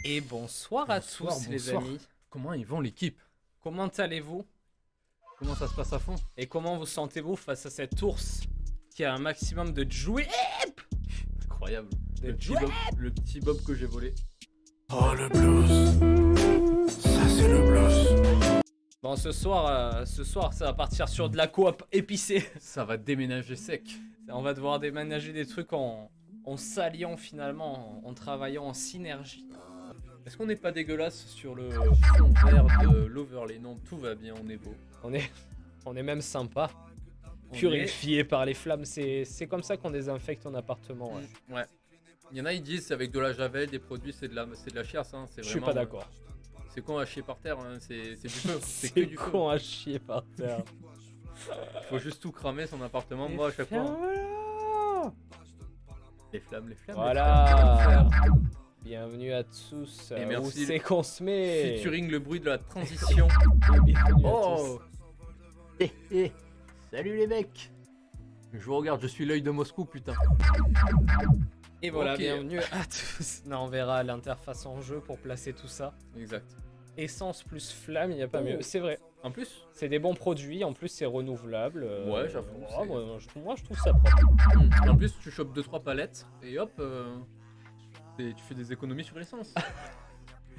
Et bonsoir à tous les bonsoir. amis. Comment ils vont l'équipe? Comment allez-vous? Comment ça se passe à fond? Et comment vous sentez-vous face à cet ours qui a un maximum de jouets? Incroyable. De Le petit Bob que j'ai volé. Oh le blues, ça c'est le blues. Bon, ce soir, ça va partir sur de la coop épicée. Ça va déménager sec. On va devoir déménager des trucs en s'alliant finalement, en travaillant en synergie. Est-ce qu'on n'est pas dégueulasse sur le fond vert de l'overlay? Non, tout va bien, on est beau. On est même sympa. On Purifié par les flammes, c'est comme ça qu'on désinfecte ton appartement. Ouais. Ouais. Il y en a, ils disent c'est avec de la javel, des produits, c'est de la chiasse. Hein. Je suis pas d'accord. C'est con à chier par terre, hein. C'est du feu. C'est que du feu. con à chier par terre. Il faut juste tout cramer son appartement. Moi, à chaque fois. Voilà. Les flammes, les flammes. Voilà. Bienvenue à tous. Et Où merci. c'est qu'on se met? Featuring le bruit de la transition. Bienvenue à Oh. Salut les mecs. Je vous regarde, je suis l'œil de Moscou, putain. Et voilà, Ok. bienvenue à tous. Non, on verra l'interface en jeu pour placer tout ça. Exact. Essence plus flamme, il n'y a pas Oh. mieux. C'est vrai. En plus, C'est des bons produits, en plus c'est renouvelable. Ouais, j'avoue, voilà, c'est- moi, je trouve ça propre. en plus, tu chopes 2-3 palettes et hop, tu fais des économies sur l'essence.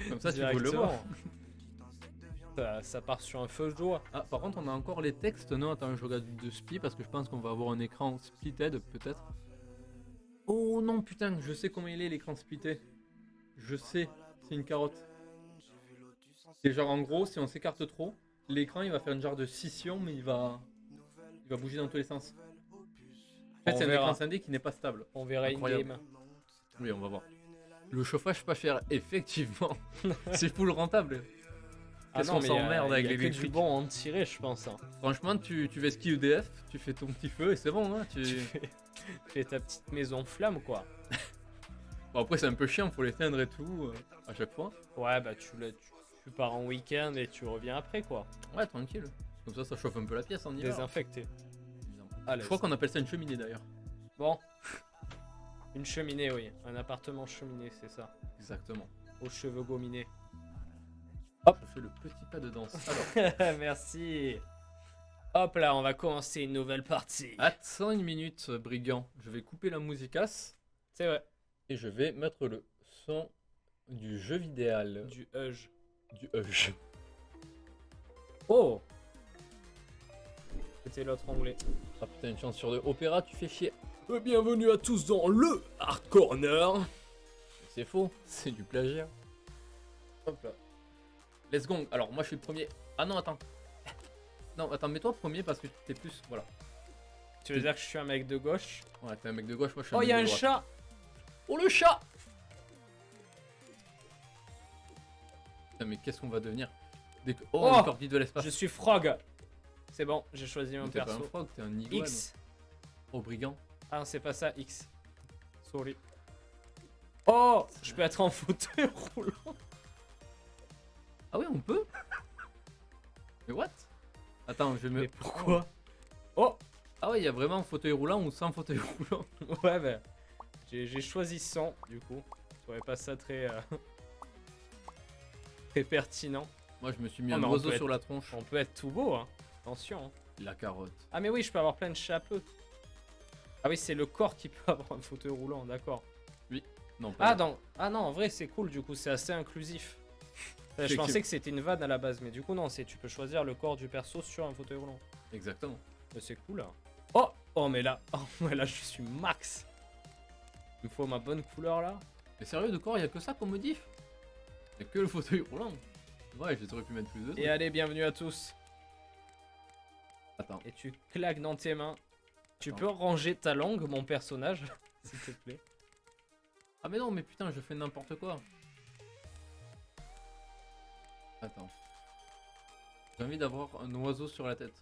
Comme ça, tu veux le Directement. voir. Ça part sur un feu de joie. Ah, par contre, on a encore les textes. Non, attends, je regarde de spi parce que je pense qu'on va avoir un écran splitted peut-être. Oh non, putain, je sais comment il est l'écran splitté. Je sais, c'est une carotte. C'est genre en gros, si on s'écarte trop, l'écran il va faire une genre de scission, mais il va bouger dans tous les sens. En fait, On c'est un verra. écran scindé qui n'est pas stable. On verra Incroyable. in-game. Oui, on va voir. Le chauffage pas cher, effectivement. C'est full rentable. Qu'est-ce qu'on mais s'emmerde avec y a que du l'électrique. bon à en tirer, je pense. Hein. Franchement, tu vas ski EDF, tu fais ton petit feu et c'est bon. Hein, Tu fais ta petite maison flamme, quoi. Bon, après, c'est un peu chiant, faut l'éteindre et tout à chaque fois. Ouais, bah tu pars en week-end et tu reviens après, quoi. Ouais, tranquille. Comme ça chauffe un peu la pièce en hiver. Désinfecté. Je crois qu'on appelle ça une cheminée d'ailleurs. Bon. Une cheminée, oui. Un appartement cheminée, c'est ça. Exactement. Aux cheveux gominés. Je fais le petit pas de danse. Alors, Merci. Hop là, on va commencer une nouvelle partie. attends une minute, brigand. Je vais couper la musicasse C'est vrai. et je vais mettre le son du jeu vidéo. Du Hug. Du jeu. Oh. C'était l'autre anglais. Ah putain, une chance sur deux. Opéra, tu fais chier. Bienvenue à tous dans le Hard Corner. C'est faux, c'est du plagiat. Hop là. Let's go. Alors, moi je suis le premier. Ah non, attends. Non, attends, mets-toi premier parce que t'es plus. Voilà. Tu veux dire que je suis un mec de gauche? Ouais, t'es un mec de gauche, moi je suis un Oh, mec il y a de un droite. chat. Oh le chat. Putain, mais qu'est-ce qu'on va devenir Oh, Oh, une cordille de l'espace. Je suis Frog. C'est bon, j'ai choisi mon T'es pas un perso. frog, t'es un iguane. X. Oh, brigand. Ah, non, c'est pas ça, X. Sorry. Oh, je peux être en fauteuil roulant. Ah ouais, on peut. Mais what? Attends, je vais me. Mais pourquoi? Oh. Ah ouais, il y a vraiment un fauteuil roulant ou sans fauteuil roulant. Ouais, bah. J'ai choisi 100, du coup. Je trouvais pas ça très. Très pertinent. Moi, je me suis mis Oh, un mais on oiseau peut sur la tronche. On peut être tout beau, hein. Attention. Hein. La carotte. Ah, mais oui, je peux avoir plein de chapeaux. Ah, oui, c'est le corps qui peut avoir un fauteuil roulant, d'accord. Non, pas. Ah, ah non, en vrai, c'est cool, du coup, c'est assez inclusif. Je Effectivement. pensais que c'était une vanne à la base, mais du coup, non, tu peux choisir le corps du perso sur un fauteuil roulant. Exactement. Mais c'est cool, là. Oh, oh, mais là, là, je suis max. Il me faut ma bonne couleur, là. Mais sérieux, de corps, il y a que ça qu'on modifie. Il y a que le fauteuil roulant. Ouais, j'aurais pu mettre plus de. Et allez, bienvenue à tous. Attends. Et tu claques dans tes mains. Tu Attends. peux ranger ta langue, mon personnage, s'il te plaît. Ah mais non, mais putain, je fais n'importe quoi. Attends. J'ai envie d'avoir un oiseau sur la tête.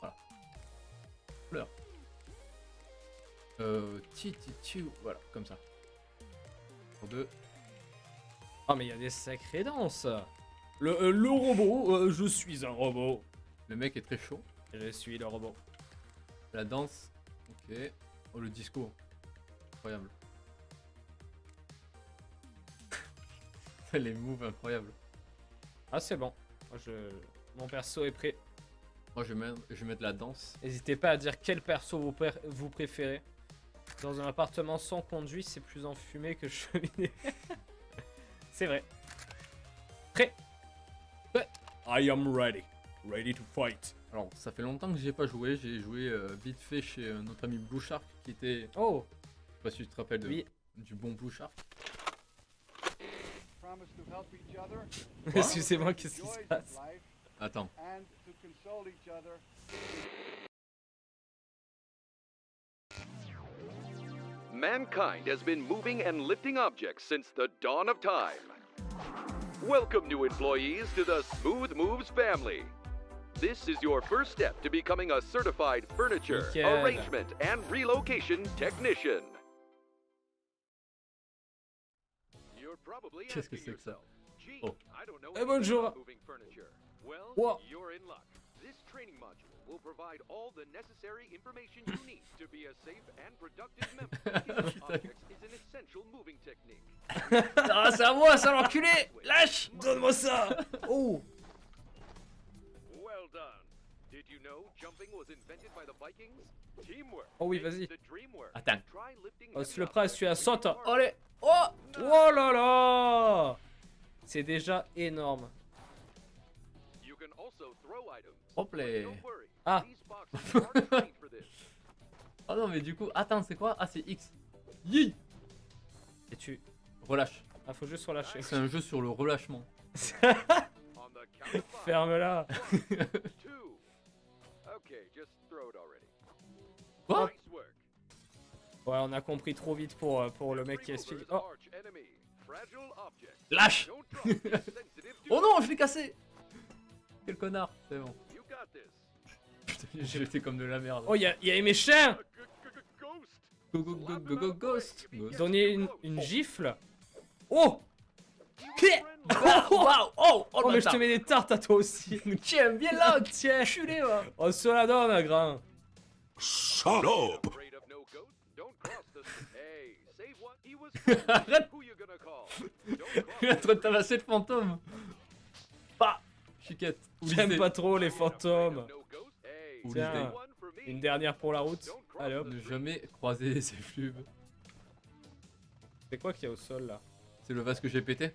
Voilà. Fleur. Voilà, comme ça. Pour deux. Oh, mais il y a des sacrées danses. Le robot, je suis un robot. Le mec est très chaud. Je suis le robot. La danse. Ok. Oh, le disco. Incroyable. Les moves incroyables. Ah, c'est bon. Moi, mon perso est prêt. Moi, je vais mettre la danse. N'hésitez pas à dire quel perso vous préférez. Dans un appartement sans conduit, c'est plus enfumé que cheminée. C'est vrai. Prêt. I am ready. Ready to fight. Alors, ça fait longtemps que j'ai pas joué. J'ai joué vite fait chez notre ami Blue Shark qui était. Oh, Je sais pas si tu te rappelles oui. du bon Blue Shark. promise to help each other, Excusez-moi, qu'est-ce qui se joys of passe? life, Attends. and to console each other. Mankind has been moving and lifting objects since the dawn of time. Welcome, new employees, to the Smooth Moves family. This is your first step to becoming a certified furniture, Nickel. arrangement, and relocation technician. You're probably Qu'est-ce que asking c'est que ça? yourself, "Gee, Oh. I don't know Eh, anything bonjour. about moving furniture." Well, Wow. you're in luck. This training module will provide all the necessary information you need to be a safe and productive member. Picking up objects is an essential moving technique. Ah, c'est à moi, ça l'enculé! Lâche! Donne-moi ça! Oh! Well done. Did you know jumping was invented by the Vikings? Teamwork. Oh oui, makes vas-y. the dream work. Attends. Try lifting Oh, heavy si le presse, tu as objects 100 really ans. hard. Allez! Oh! Oh là là! C'est déjà énorme. You can also throw items. Hop là. Don't worry. Ah. These boxes aren't trained for this. Oh non, mais du coup, attends, c'est quoi? Ah, c'est X. Yi. Et tu... Relâche. Ah, faut juste relâcher. C'est un jeu sur le relâchement. On the count of 5. Ferme-la. 1, 2. Okay, just throw it already. Quoi? Nice work. Ouais, on a compris trop vite pour le mec qui explique. Oh! Arch enemy. Fragile object. Lâche. Don't drop this sensitive Oh dude. non, je l'ai cassé. Quel connard. C'est bon. You got this. Putain, j'ai été comme de la merde. Oh, il y a mes chiens! Ghost. Go go go go go ghost. Ghost. Donnez une gifle. Oh! Waouh. Oh, Oh, mais je te mets des tartes à toi aussi. Tiens, viens là. Tiens! Enculé, va. On se la donne, grand. Salope! Afraid of no ghost? Don't cross the Hey, save what he was Arrête. Who you gonna call? Don't cross Il est en train de tabasser le fantôme. Bah. Chiquette. J'aime pas trop les Afraid of fantômes. no ghost? Hey, Ou Tiens. l'idée. one for me. Une dernière pour la route. Allez hop. Ne jamais croiser ces flubes. C'est quoi qu'il y a au sol là? C'est le vase que j'ai pété.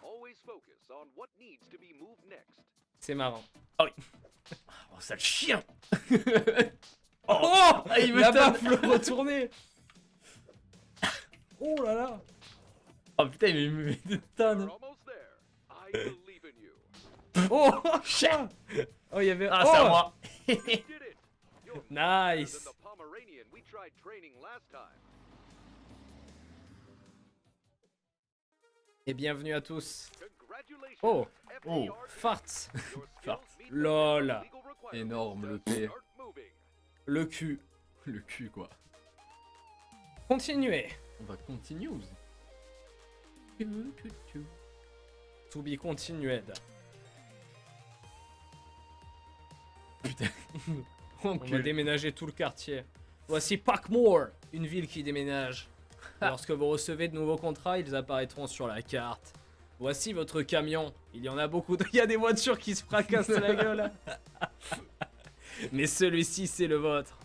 Always focus on what needs to be moved next. C'est marrant. Oh, sale chien. Oh! il me La tonne. baffle retournée! Oh là là! Oh putain, il me met des You're tonnes. almost there. I believe in you. Oh! Chien! Oh, il y avait. Ah, oh! c'est à moi. You did it. You're Nice. better than the Pomeranian we tried training last time. Et bienvenue à tous. Congratulations. Oh! FDR. Farts! Your skills Farts. meet the Lol. legal requirements Énorme, to le P. start moving. Le cul. Le cul, quoi. Continuez. On va continuer. To be continued. Putain. On va déménager tout le quartier. Voici Packmore, une ville qui déménage. Lorsque vous recevez de nouveaux contrats, ils apparaîtront sur la carte. Voici votre camion. Il y en a beaucoup. Il y a des voitures qui se fracassent la gueule. Mais celui-ci, c'est le vôtre.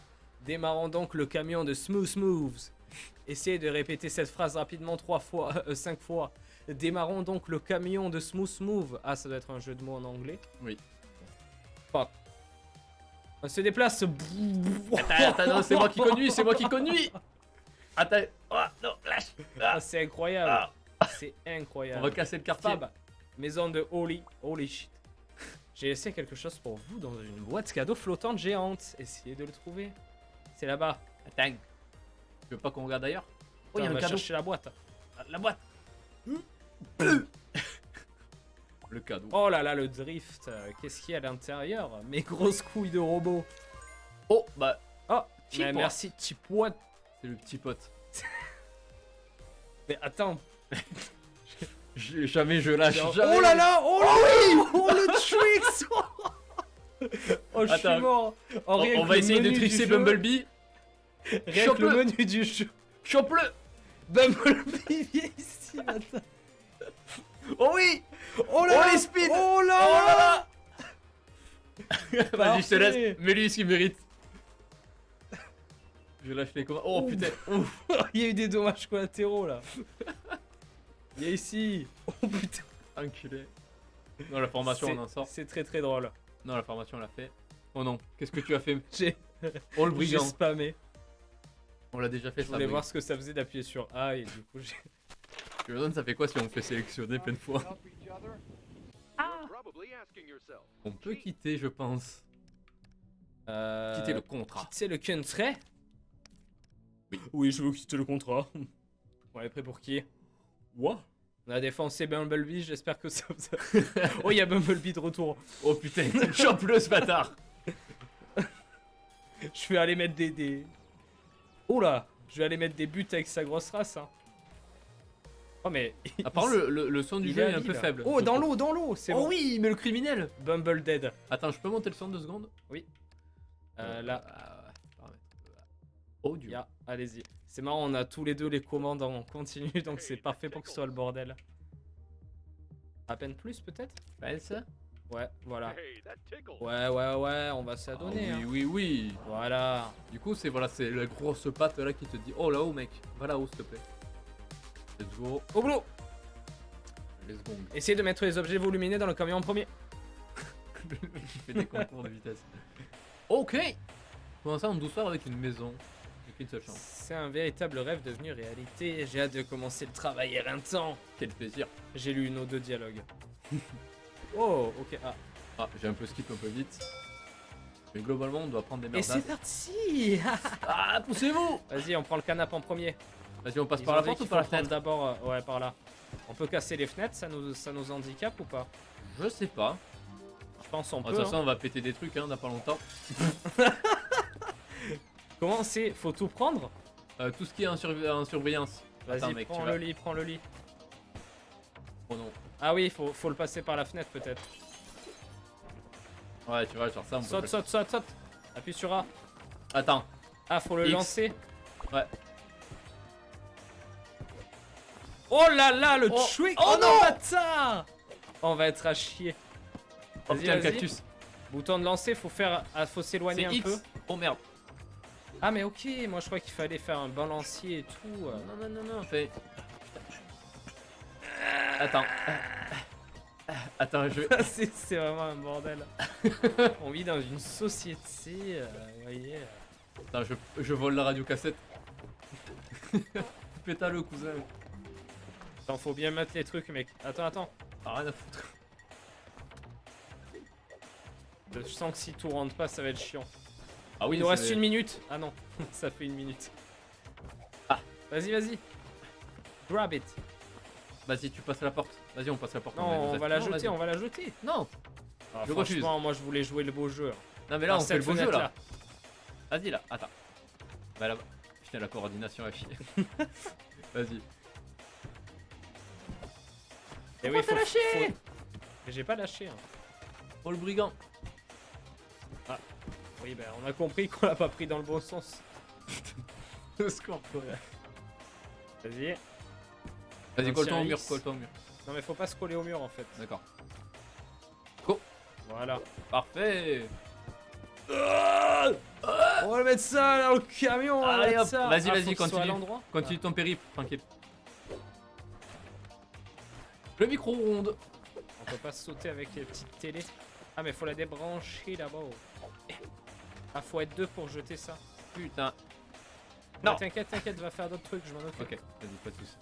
Démarrons donc le camion de Smooth Moves. Essayez de répéter cette phrase rapidement 5 fois. Démarrons donc le camion de Smooth Move. Ah, ça doit être un jeu de mots en anglais. Oui. Fuck. On se déplace. Attends, non, c'est moi qui conduis, c'est moi qui conduis. Attends. Oh, non, lâche. Ah, c'est incroyable. C'est On incroyable. va casser le quartier. Fab, maison de Holy shit. J'ai laissé quelque chose pour vous dans une boîte cadeau flottante géante. Essayez de le trouver. C'est là-bas. Attends. Tu veux pas qu'on regarde ailleurs? Oh, il y a on le va cadeau. chercher la boîte. La boîte. Le cadeau. Oh là là, le drift. Qu'est-ce qu'il y a à l'intérieur? Mes grosses couilles de robot. Oh, bah, Oh, Petit mais pois. merci, petit poids. c'est le petit pote. Mais attends. Jamais je lâche. Oh Jamais. là là, oh là oui. Oh le tricks. Oh, je suis Attends. mort. Oh, rien On que va le essayer de menu du trickser jeu- Bumblebee. Rien que le Chope-le. menu du jeu. Chope-le. Bumblebee, viens ici, attends. Oh oui. Oh là Oh les speeds. Oh là Vas-y, je te laisse. Parfait. Mais lui, ce qu'il mérite. Je lâche les commandes. Oh Ouf. putain. Ouf. Il y a eu des dommages collatéraux là. Viens ici. Oh putain. Enculé. Non, la formation, on en sort. C'est très très drôle. Non, la formation, on l'a fait. Oh non, qu'est-ce que tu as fait? J'ai Oh le j'ai brigand. spammé. On l'a déjà fait Je ça. voulais brigand. voir ce que ça faisait d'appuyer sur A et du coup j'ai... Je me demande ça fait quoi si on fait sélectionner plein de fois. Help each other. You're probably asking yourself. On peut quitter, je pense. Quitter le contrat. Quitter le country. Oui. Oui, je veux quitter le contrat. On est prêt pour qui? What? On a défoncé Bumblebee, j'espère que ça vous a... Oh, il y a Bumblebee de retour. Oh putain, chope-le ce bâtard. Je vais aller mettre des... Oh là, je vais aller mettre des buts avec sa grosse race. Hein. Oh mais... Apparemment, le son du il jeu est un habile. peu faible. Oh, je dans trouve. l'eau, c'est Oh bon. oui, mais le criminel. Bumble Dead. Attends, je peux monter le son 2 secondes? Là, Oh Dieu. yeah, allez-y. C'est marrant, on a tous les deux les commandes en continu, donc c'est parfait pour que ce soit le bordel. À peine plus peut-être? ça? Ouais, voilà. Hey, that tickles. Ouais, on va s'adonner. Ah, oui, hein. oui, oui. Voilà. Du coup, c'est voilà, c'est la grosse patte là qui te dit oh là-haut, mec. Va là-haut, s'il te plaît. Let's go. Au boulot. Let's go. Essayez de mettre les objets volumineux dans le camion en premier. Je fais des concours de vitesse. Ok. Comment ça en douceur avec une maison? J'ai qu'une seule chance. C'est un véritable rêve devenu réalité. J'ai hâte de commencer le travail éreintant. Quel plaisir. J'ai lu nos 2 dialogues. Oh, ok. Ah. Ah, j'ai un peu skip un peu vite. Mais globalement, on doit prendre des Et merdasses. c'est parti. Ah, poussez-vous. Vas-y, on prend le canapé en premier. Vas-y, on passe Ils par ont la dit porte ou qu'il par la faut prendre fenêtre? d'abord, ouais, par là. On peut casser les fenêtres, ça nous handicape ou pas? Je sais pas. Je pense on De peut. toute façon, hein. on va péter des trucs, hein, dans pas longtemps. Comment c'est? Faut tout prendre? Tout ce qui est en surveillance. Attends, Vas-y, mec, tu prends vas- le lit, prends le lit. Oh non. Ah oui, faut le passer par la fenêtre peut-être. Ouais, tu vois, genre ça, on peut Saute, pas- saute, saute, saute. Appuie sur A. Attends. Ah, faut le X. lancer. Ouais. Oh là là, le Oh. trick. Oh non, non. bâtard. On va être à chier. Oh Vas-y, putain, le vas-y. cactus. Bouton de lancer, faut faire, faut s'éloigner C'est un X. peu. Oh merde. Ah mais ok, moi je crois qu'il fallait faire un balancier et tout. Non, non, non, non, fais. Attends. Attends, je vais. C'est vraiment un bordel. On vit dans une société, vous voyez. Attends, je vole la radio cassette. Péta le cousin. Attends, faut bien mettre les trucs, mec. Attends. Ah, rien à foutre. Je sens que si tout rentre pas, ça va être chiant. Ah oui, Il nous reste c'est- 1 minute. Ah non, ça fait 1 minute. Ah. Vas-y. Grab it. Vas-y, tu passes la porte. Vas-y, on passe la porte. Non, on va la Non, jeter, vas-y. on va la jeter. Non. Ah, Je refuse. franchement, moi je voulais jouer le beau jeu. Non, mais là, Par on fait le cette beau jeu là. fenêtre-là. Vas-y là, attends. Bah là, putain, la coordination est chier. Vas-y. Et Pourquoi t'as lâché Mais j'ai pas lâché. Hein. Oh le brigand. Oui, ben on a compris qu'on l'a pas pris dans le bon sens. Le score. Vas-y. Vas-y, colle-toi au Tiens, mur, X. colle-toi au mur. Non mais faut pas se coller au mur en fait. D'accord. Voilà. Parfait. On va le mettre ça dans le camion. On va Allez, mettre hop. ça. Vas-y, Ah, vas-y, faut qu'il soit à continue. l'endroit. Continue ton périple, tranquille. Le micro-ondes. On peut pas sauter avec les petites télés. Ah mais faut la débrancher là-bas. Ah faut être 2 pour jeter ça. Putain. Non. Non. T'inquiète, va faire d'autres trucs, je m'en occupe. Ok, vas-y, pas de soucis.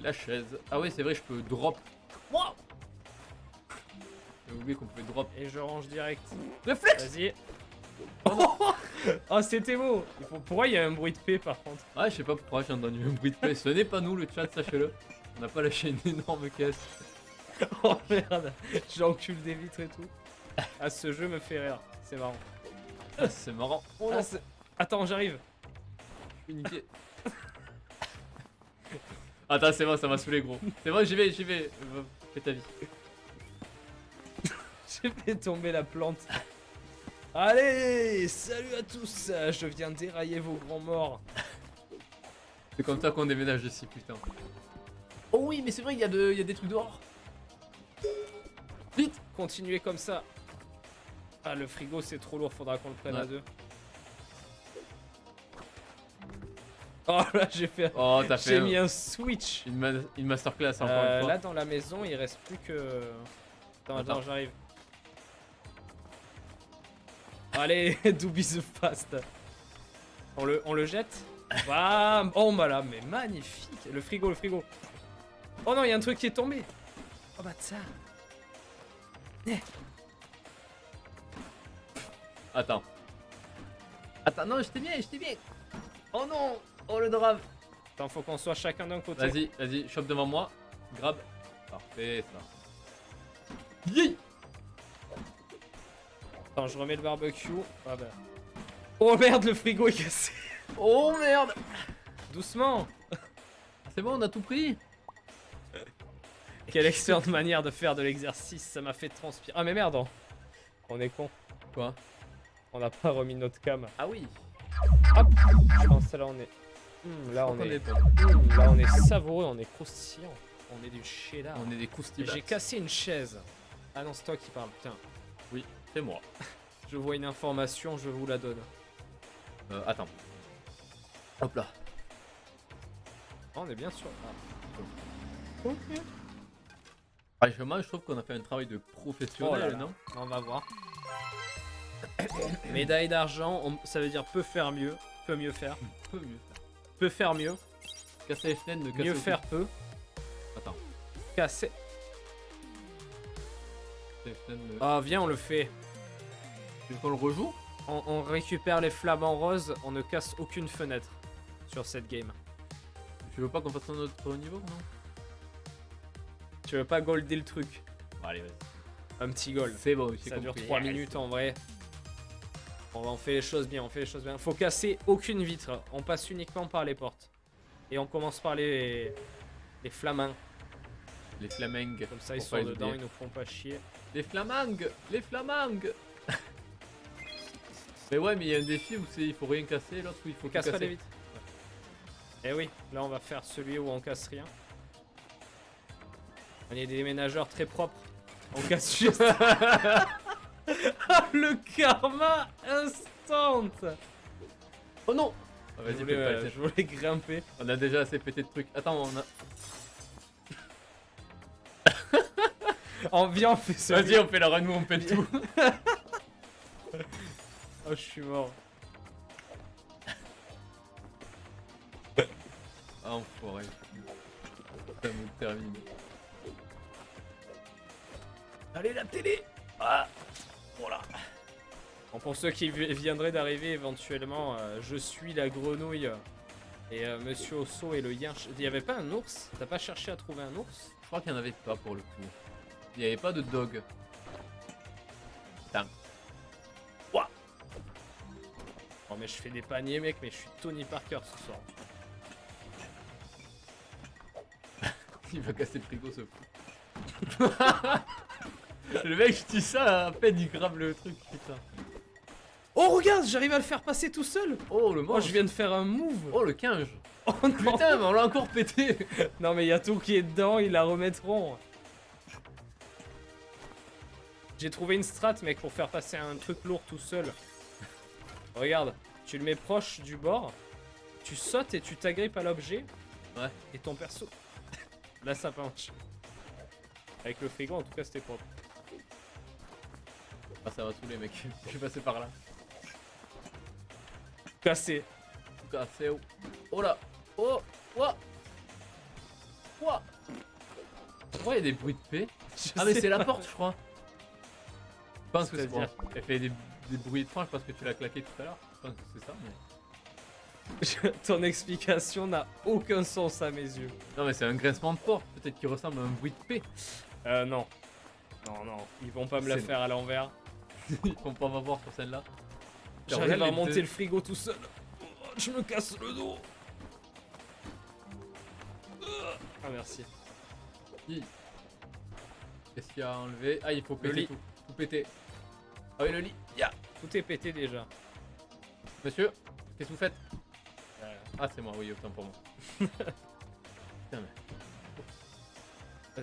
La chaise. Ah ouais, c'est vrai, je peux drop. Wow. J'ai oublié qu'on pouvait drop. Et je range direct. Réflexe. Vas-y. Oh c'était beau. Pourquoi il y a un bruit de paix par contre? Ah, je sais pas pourquoi j'ai entendu un bruit de paix. Ce n'est pas nous le chat, sachez-le. On n'a pas lâché une énorme caisse. Oh merde, j'encule des vitres et tout. Ah ce jeu me fait rire, c'est marrant. Ah, c'est marrant. Oh Ah, non, Attends, j'arrive. je suis niqué. Attends, c'est bon, ça m'a saoulé, gros. C'est bon, j'y vais. Fais ta vie. J'ai fait tomber la plante. Allez, salut à tous. Je viens dérailler vos grands morts. C'est comme ça qu'on déménage ici, putain. Oh oui, mais c'est vrai, il y a des trucs dehors. Vite, continuez comme ça. Ah, le frigo c'est trop lourd, faudra qu'on le prenne à Ouais. deux. Oh là, Oh, t'as fait j'ai mis un switch. une masterclass encore une fois. Là dans la maison, il reste plus que. Attends, j'arrive. Allez, do be the fast. On le jette. Bam. Oh bah là, mais magnifique. Le frigo. Oh non, il y a un truc qui est tombé. Oh bah ça. Attends, non, je t'ai bien. Oh non. Oh le drame. Attends, faut qu'on soit chacun d'un côté. Vas-y, chope devant moi. Grab. Parfait, ça. Yi. Attends, je remets le barbecue. Ah bah. Oh merde, le frigo est cassé. Oh merde. Doucement. C'est bon, on a tout pris. Quelle excellente manière de faire de l'exercice, ça m'a fait transpirer. Ah mais merde, on est con. Quoi? On n'a pas remis notre cam. Ah oui. Hop, je pense que là on est... là on est savoureux, on est croustillant. On est du cheddar. On est des croustilles. J'ai cassé une chaise. Ah non, c'est toi qui parle, putain. Oui, c'est moi. Je vois une information, je vous la donne. Attends. Hop là. Ah, on est bien sûr. Franchement, je trouve qu'on a fait un travail de professionnel, Oh là là. non? On va voir. Médaille d'argent, ça veut dire peut faire mieux, peut mieux faire. Peut mieux faire. Peut faire mieux, Casser les fenêtres, ne casser mieux aucune- faire peu. Attends. Casser. Les fenêtres, Ah, viens, on le fait. Tu veux qu'on le rejoue? On récupère les flamants roses, on ne casse aucune fenêtre sur cette game. Tu veux pas qu'on fasse un autre niveau, non? Tu veux pas golder le truc? Bon, allez, vas-y. Un petit gold. C'est bon, j'ai Ça dure compris. 3 minutes en vrai. On fait les choses bien, Faut casser aucune vitre. On passe uniquement par les portes. Et on commence par les flamands. Les flamangues. Comme ça, ils Pour sont pas les dedans, oublier. ils nous font pas chier. Les flamangues. Mais ouais, mais il y a un défi où il faut rien casser, l'autre où il faut On tout casse pas casser. les vitres. Eh oui, là on va faire celui où on casse rien. On est des déménageurs très propres. On casse juste. Le karma instant. Oh non. Ah, Je vas-y, voulais, pète pas la tête. je voulais grimper. On a déjà assez pété de trucs. Attends, on a... Viens, on fait celui. Vas-y, on fait la run où on pète tout. Oh, je suis mort. Ah, enfoiré. Ça me termine. Allez, la télé. Ah. Voilà. Bon, pour ceux qui viendraient d'arriver éventuellement, je suis la grenouille et Monsieur Osso et le yinche. Il y avait pas un ours? T'as pas cherché à trouver un ours? Je crois qu'il n'y en avait pas pour le coup. Il n'y avait pas de dog. Putain. Ouah. Oh mais je fais des paniers mec, mais je suis Tony Parker ce soir. Il va casser le frigo, ce fou. Le mec, je dis ça, à peine il grave le truc, putain. Oh regarde, j'arrive à le faire passer tout seul. Oh, le Oh mort. je viens de faire un move. Oh, le 15. Oh non. Putain, mais on l'a encore pété. Non mais il y a tout qui est dedans, ils la remettront. J'ai trouvé une strat mec pour faire passer un truc lourd tout seul. Regarde, tu le mets proche du bord, tu sautes et tu t'agrippes à l'objet. Ouais. Et ton perso. Là ça penche. Avec le frigo en tout cas c'était propre. Ah, ça va saouler, mec. Je suis passé par là. Cassé. Cassé. Oh là. Oh. Ouah. Ouah. Pourquoi il y a des bruits de paix? Ah, mais c'est la porte, je crois. Je pense que c'est bon. C'est-à-dire Elle fait des bruits étranges parce que tu l'as claqué tout à l'heure. Je pense que c'est ça, mais... Ton explication n'a aucun sens à mes yeux. Non, mais c'est un grincement de porte. Peut-être qu'il ressemble à un bruit de paix. Non. Non, ils vont pas me la C'est- faire à l'envers. Ils vont pas m'avoir sur celle-là. J'arrive Regarde à les monter deux. le frigo tout seul. Oh, je me casse le dos. Ah merci. Qu'est-ce qu'il y a à enlever? Ah, il faut péter lit. tout. Tout péter. Ah oui, le lit. Ya. Tout est pété déjà. Monsieur, qu'est-ce que vous faites? Ah, c'est moi, oui, autant pour moi. Putain, mais...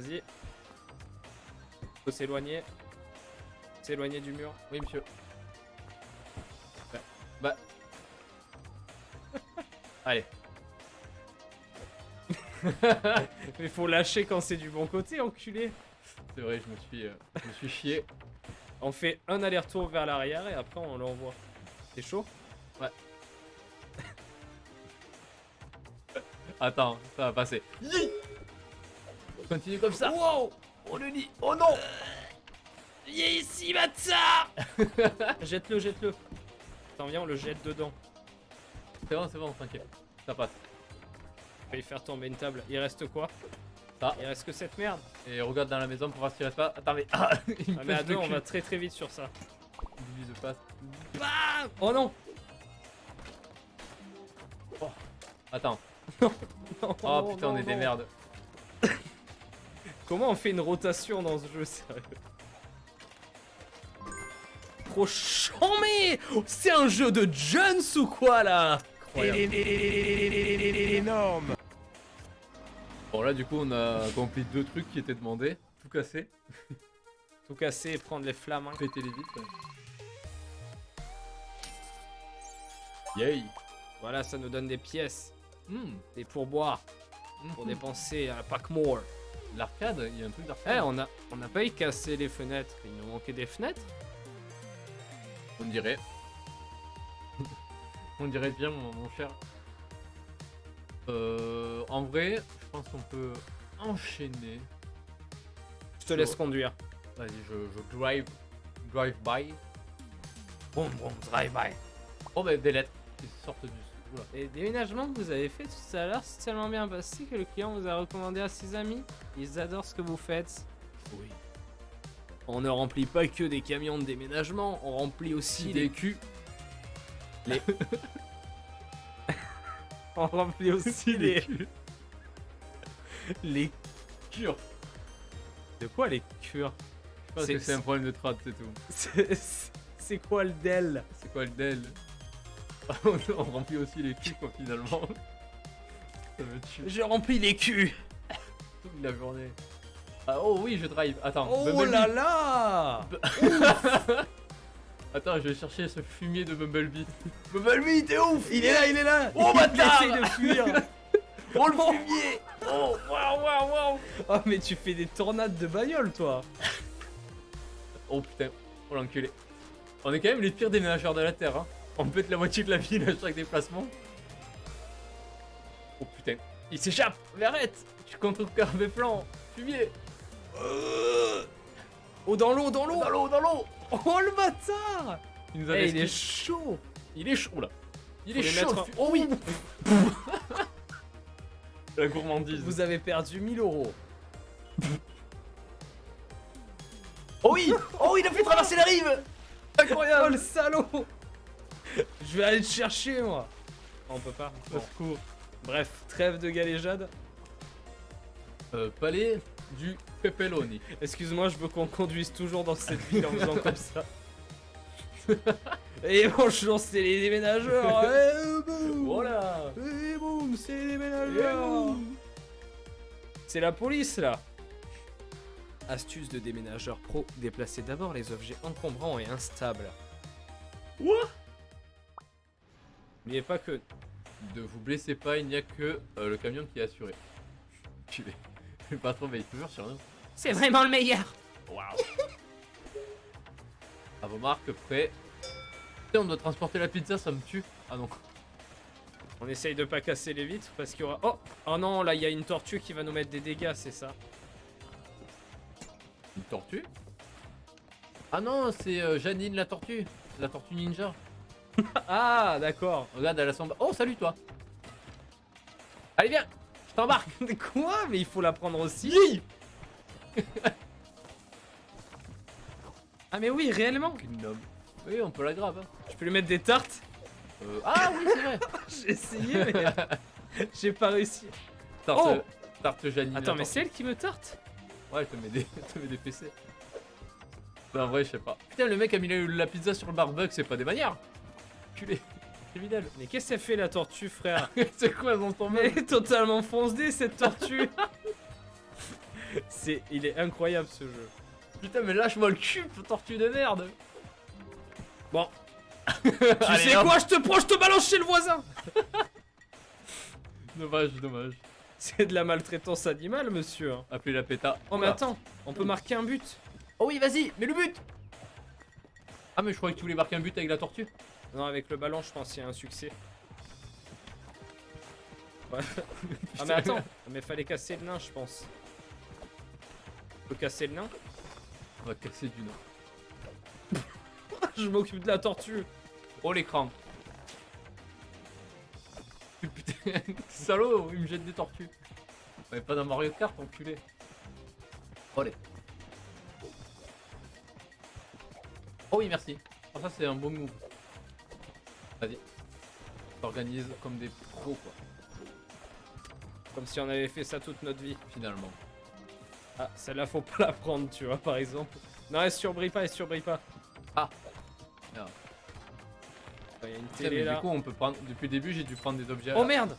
Vas-y. Faut s'éloigner. S'éloigner du mur. Oui, monsieur. Bah... Allez. Mais faut lâcher quand c'est du bon côté, enculé. C'est vrai, je me suis chié. On fait un aller-retour vers l'arrière et après on l'envoie. C'est chaud? Ouais. Attends, ça va passer. Continue comme ça. Wow! Oh le lit. Oh non. Viens ici, bâtard! Jette-le, jette-le. Attends, viens, on le jette dedans. C'est bon, t'inquiète. Ça passe. On va y faire tomber une table. Il reste quoi? Ça. Il reste que cette merde. Et regarde dans la maison pour voir s'il reste pas. Attends, mais. Ah, il me Ah mais à pèse deux, le on cul. va très très vite sur ça. Il se passe. Bam! Oh non! Attends. Non, Oh non, putain, on non, est des non. merdes. Comment on fait une rotation dans ce jeu, sérieux? Trop chambé! C'est un jeu de Jones ou quoi là? Incroyable. Énorme. Bon, là, du coup, on a accompli 2 trucs qui étaient demandés. Tout casser. Tout casser et prendre les flammes. Hein. Péter les vitres. Yay. Voilà, ça nous donne des pièces, Hmm. des pourboires pour Mhm. dépenser à Packmore. L'arcade, il y a un truc Eh, d'arcade. on a pas eu cassé les fenêtres. Il nous manquait des fenêtres. On dirait. On dirait bien, mon cher. En vrai, je pense qu'on peut enchaîner. Je te laisse conduire. Vas-y, je drive by. Boum boum, drive-by. Oh, bah, des lettres qui sortent du. Oula. Les déménagements que vous avez fait tout à l'heure, c'est tellement bien passé que le client vous a recommandé à ses amis. Ils adorent ce que vous faites. Oui. On ne remplit pas que des camions de déménagement, on remplit aussi Des les culs. on remplit aussi les culs. les Cure. de quoi les cures? Je pense que c'est un problème de trad, c'est tout. C'est quoi le DEL? C'est quoi le DEL? On remplit aussi les culs, quoi, finalement. Ça me tue Je remplis les culs. toute la journée. Ah, oh oui, je drive. Attends. Oh Bumblebee. là là. Attends, je vais chercher ce fumier de Bumblebee. Bumblebee, t'es ouf. Il est là. Oh, Il bâtard. essaye de fuir. Oh, le fumier. Oh, waouh, waouh, waouh. Oh mais tu fais des tornades de bagnole toi. Oh putain, oh l'enculé. On est quand même les pires déménageurs de la Terre, hein. On pète la moitié de la ville à chaque déplacement. Oh putain, il s'échappe. Mais arrête. Je suis contre mes flancs. Fumier. Oh dans l'eau, dans l'eau. Dans l'eau, dans l'eau. Oh le bâtard. Il nous a Eh, il est esquivé. chaud. Il est chaud là. Il Faut est les chaud. mettre- Oh oui. La gourmandise. Vous avez perdu 1000 euros. Oh oui. Oh, il a fait traverser la rive. Oh Incroyable. le salaud. Je vais aller te chercher moi. Oh, on peut pas. Au Bon. secours. Bref, trêve de galéjade. Palais du pepperoni. Excuse-moi, je veux qu'on conduise toujours dans cette ville en faisant comme ça. Et bonjour, c'est les déménageurs. Eh, boum. Voilà. Et boum, c'est les déménageurs. C'est la police là. Astuce de déménageur pro, déplacez d'abord les objets encombrants et instables. Quoi? N'oubliez pas que... Ne vous blessez pas, il n'y a que le camion qui est assuré. Tu es. Le patron veille toujours sur nous. C'est vraiment le meilleur. Waouh. À vos marques, prêts. Putain, on doit transporter la pizza, ça me tue. Ah non. On essaye de pas casser les vitres parce qu'il y aura... Oh, oh non, là il y a une tortue qui va nous mettre des dégâts, c'est ça. Une tortue? Ah non, c'est Janine la tortue ninja. Ah, d'accord. Regarde, elle a son... Oh, salut toi. Allez, viens, je t'embarque. Quoi? Mais il faut la prendre aussi. Yi. Ah mais oui, réellement. Gnome. Oui, on peut la grave. Hein. Je peux lui mettre des tartes. Ah oui, c'est vrai. J'ai essayé mais j'ai pas réussi. Tarte, Oh. tarte Janine. Attends, la mais tortue. c'est elle qui me tarte? Ouais, elle te met des, elle te met des PC. Ben, en vrai, je sais pas. Putain, le mec a mis la pizza sur le barbecue, c'est pas des manières. Culé. criminel. Mais qu'est-ce qu'elle fait la tortue, frère? C'est quoi dans ton Mais mail? elle est totalement foncée cette tortue. Il est incroyable ce jeu. Putain, mais lâche-moi le cul, tortue de merde. Bon. Tu sais quoi, je te balance chez le voisin. Dommage, dommage. C'est de la maltraitance animale, monsieur. hein. Appelez la péta. Oh mais attends, on peut marquer un but. Oh oui, vas-y, mets le but. Ah, mais je croyais que tu voulais marquer un but avec la tortue. Non, avec le ballon, je pense qu'il y a un succès. Ouais. Ah mais attends, mais fallait casser le nain, je pense. On peut casser le nain? On va casser du nom. Je m'occupe de la tortue. Oh l'écran. Putain, salaud, il me jette des tortues. Ouais, pas dans Mario Kart, enculé. Allez. Oh oui, merci. Oh, ça c'est un beau move. Vas-y. T'organises comme des pros quoi, Comme si on avait fait ça toute notre vie. finalement. Ah, celle-là, faut pas la prendre, tu vois, par exemple. Non, elle surbrille pas, elle surbrille pas. Ah. Merde. Il y a une Putain, télé mais là. du coup, on peut prendre. Depuis le début, j'ai dû prendre des objets. Oh merde!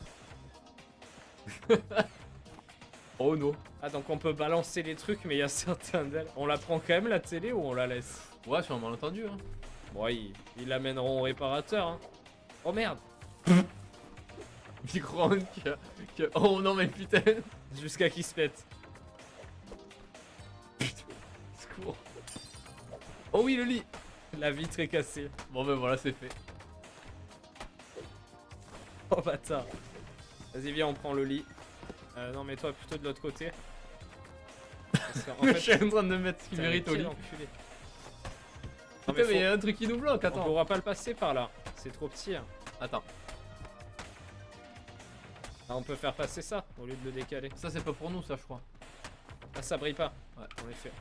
Oh non. Ah, donc on peut balancer les trucs, mais il y a certains d'elles. On la prend quand même la télé ou on la laisse? Ouais, sur un malentendu. Hein. Bon, ils l'amèneront au réparateur. Hein. Oh merde! Micro-ondes qui a... Oh non, mais putain. Jusqu'à qu'il se pète. Secours. Oh oui, le lit. La vitre est cassée. Bon, ben voilà, c'est fait. Oh bâtard. Vas-y, viens, on prend le lit. Non, mais toi plutôt de l'autre côté. Parce qu'en Je fait, suis en train de mettre ce qu'il putain, mérite au quel lit. enculé. Putain, Non, mais mais il y a un truc qui nous bloque, on attends. pourra pas le passer par là. C'est trop petit. Hein. Attends, Ah, on peut faire passer ça au lieu de le décaler. ça c'est pas pour nous, ça, je crois. Ah, ça brille pas. Ouais. En effet.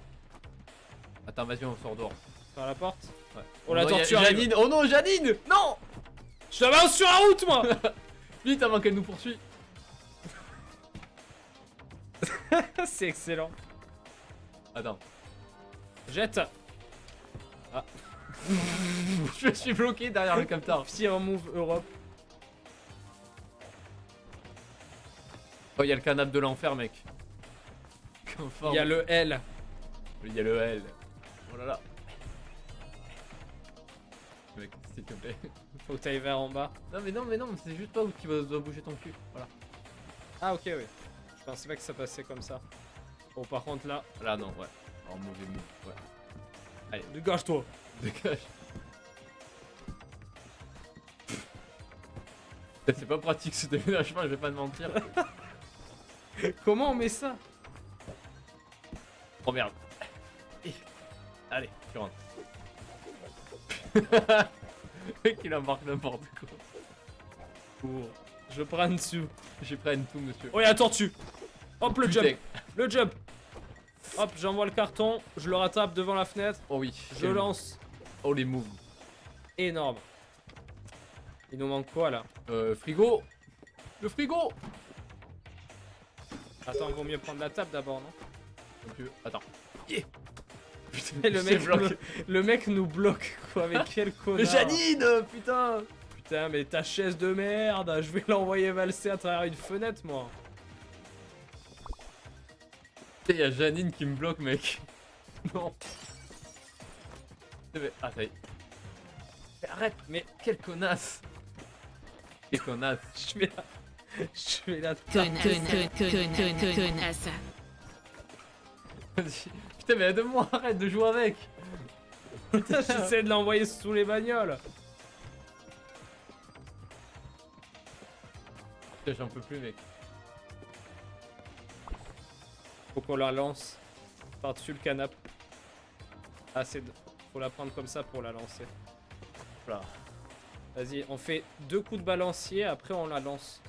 Attends, vas-y, on sort dehors. Par la porte. Ouais. Oh, la Non, y a tortue arrive. Janine. Oh non, Janine. Non. Je t'avance sur la route, moi. Vite avant qu'elle nous poursuit. C'est excellent. Attends. Jette. Je suis bloqué derrière le capteur. Pire move Europe. Oh, il y a le canapé de l'enfer, mec. Il y a le L. Il y a le L. Oh là là. Mec, s'il te plaît. Faut que t'ailles vers en bas. Non, mais c'est juste toi où tu dois bouger ton cul. Voilà. Ah, ok, oui. Je pensais pas que ça passait comme ça. Bon, par contre, là. Là, non, ouais. En mauvais move, ouais. Allez, Dégage-toi. dégage. C'est pas pratique ce déménagement, je vais pas te mentir. Comment on met ça? Oh merde. Allez, tu rentres. Mec, il embarque n'importe quoi. Pour. Je prends dessous. J'ai pris tout, monsieur. Oh, y'a la tortue. Hop, le Putain. jump. Le jump. Hop, j'envoie le carton. Je le rattrape devant la fenêtre. Oh oui. Je lance. Oh les moves. Énorme. Il nous manque quoi là? Frigo. Le frigo. Attends, vaut mieux prendre la table d'abord, non? Donc, attends. Yeah. Putain, Et le c'est mec, bloqué. le mec nous bloque quoi, avec quel connard. Mais Janine, putain. Putain, mais ta chaise de merde, je vais l'envoyer valser à travers une fenêtre, moi. Il y a Janine qui me bloque, mec. Non. Ah, ça y est. Mais arrête, mais quelle connasse. Quelle connasse. Je vais la... Je vais la... Connasse. Vas-y. Putain, mais aide-moi, arrête de jouer avec. Putain, j'essaie de l'envoyer sous les bagnoles. Putain, j'en peux plus, mec. Faut qu'on la lance par-dessus le canapé. Ah, faut la prendre comme ça pour la lancer. Voilà. Vas-y, on fait 2 coups de balancier, après on la lance.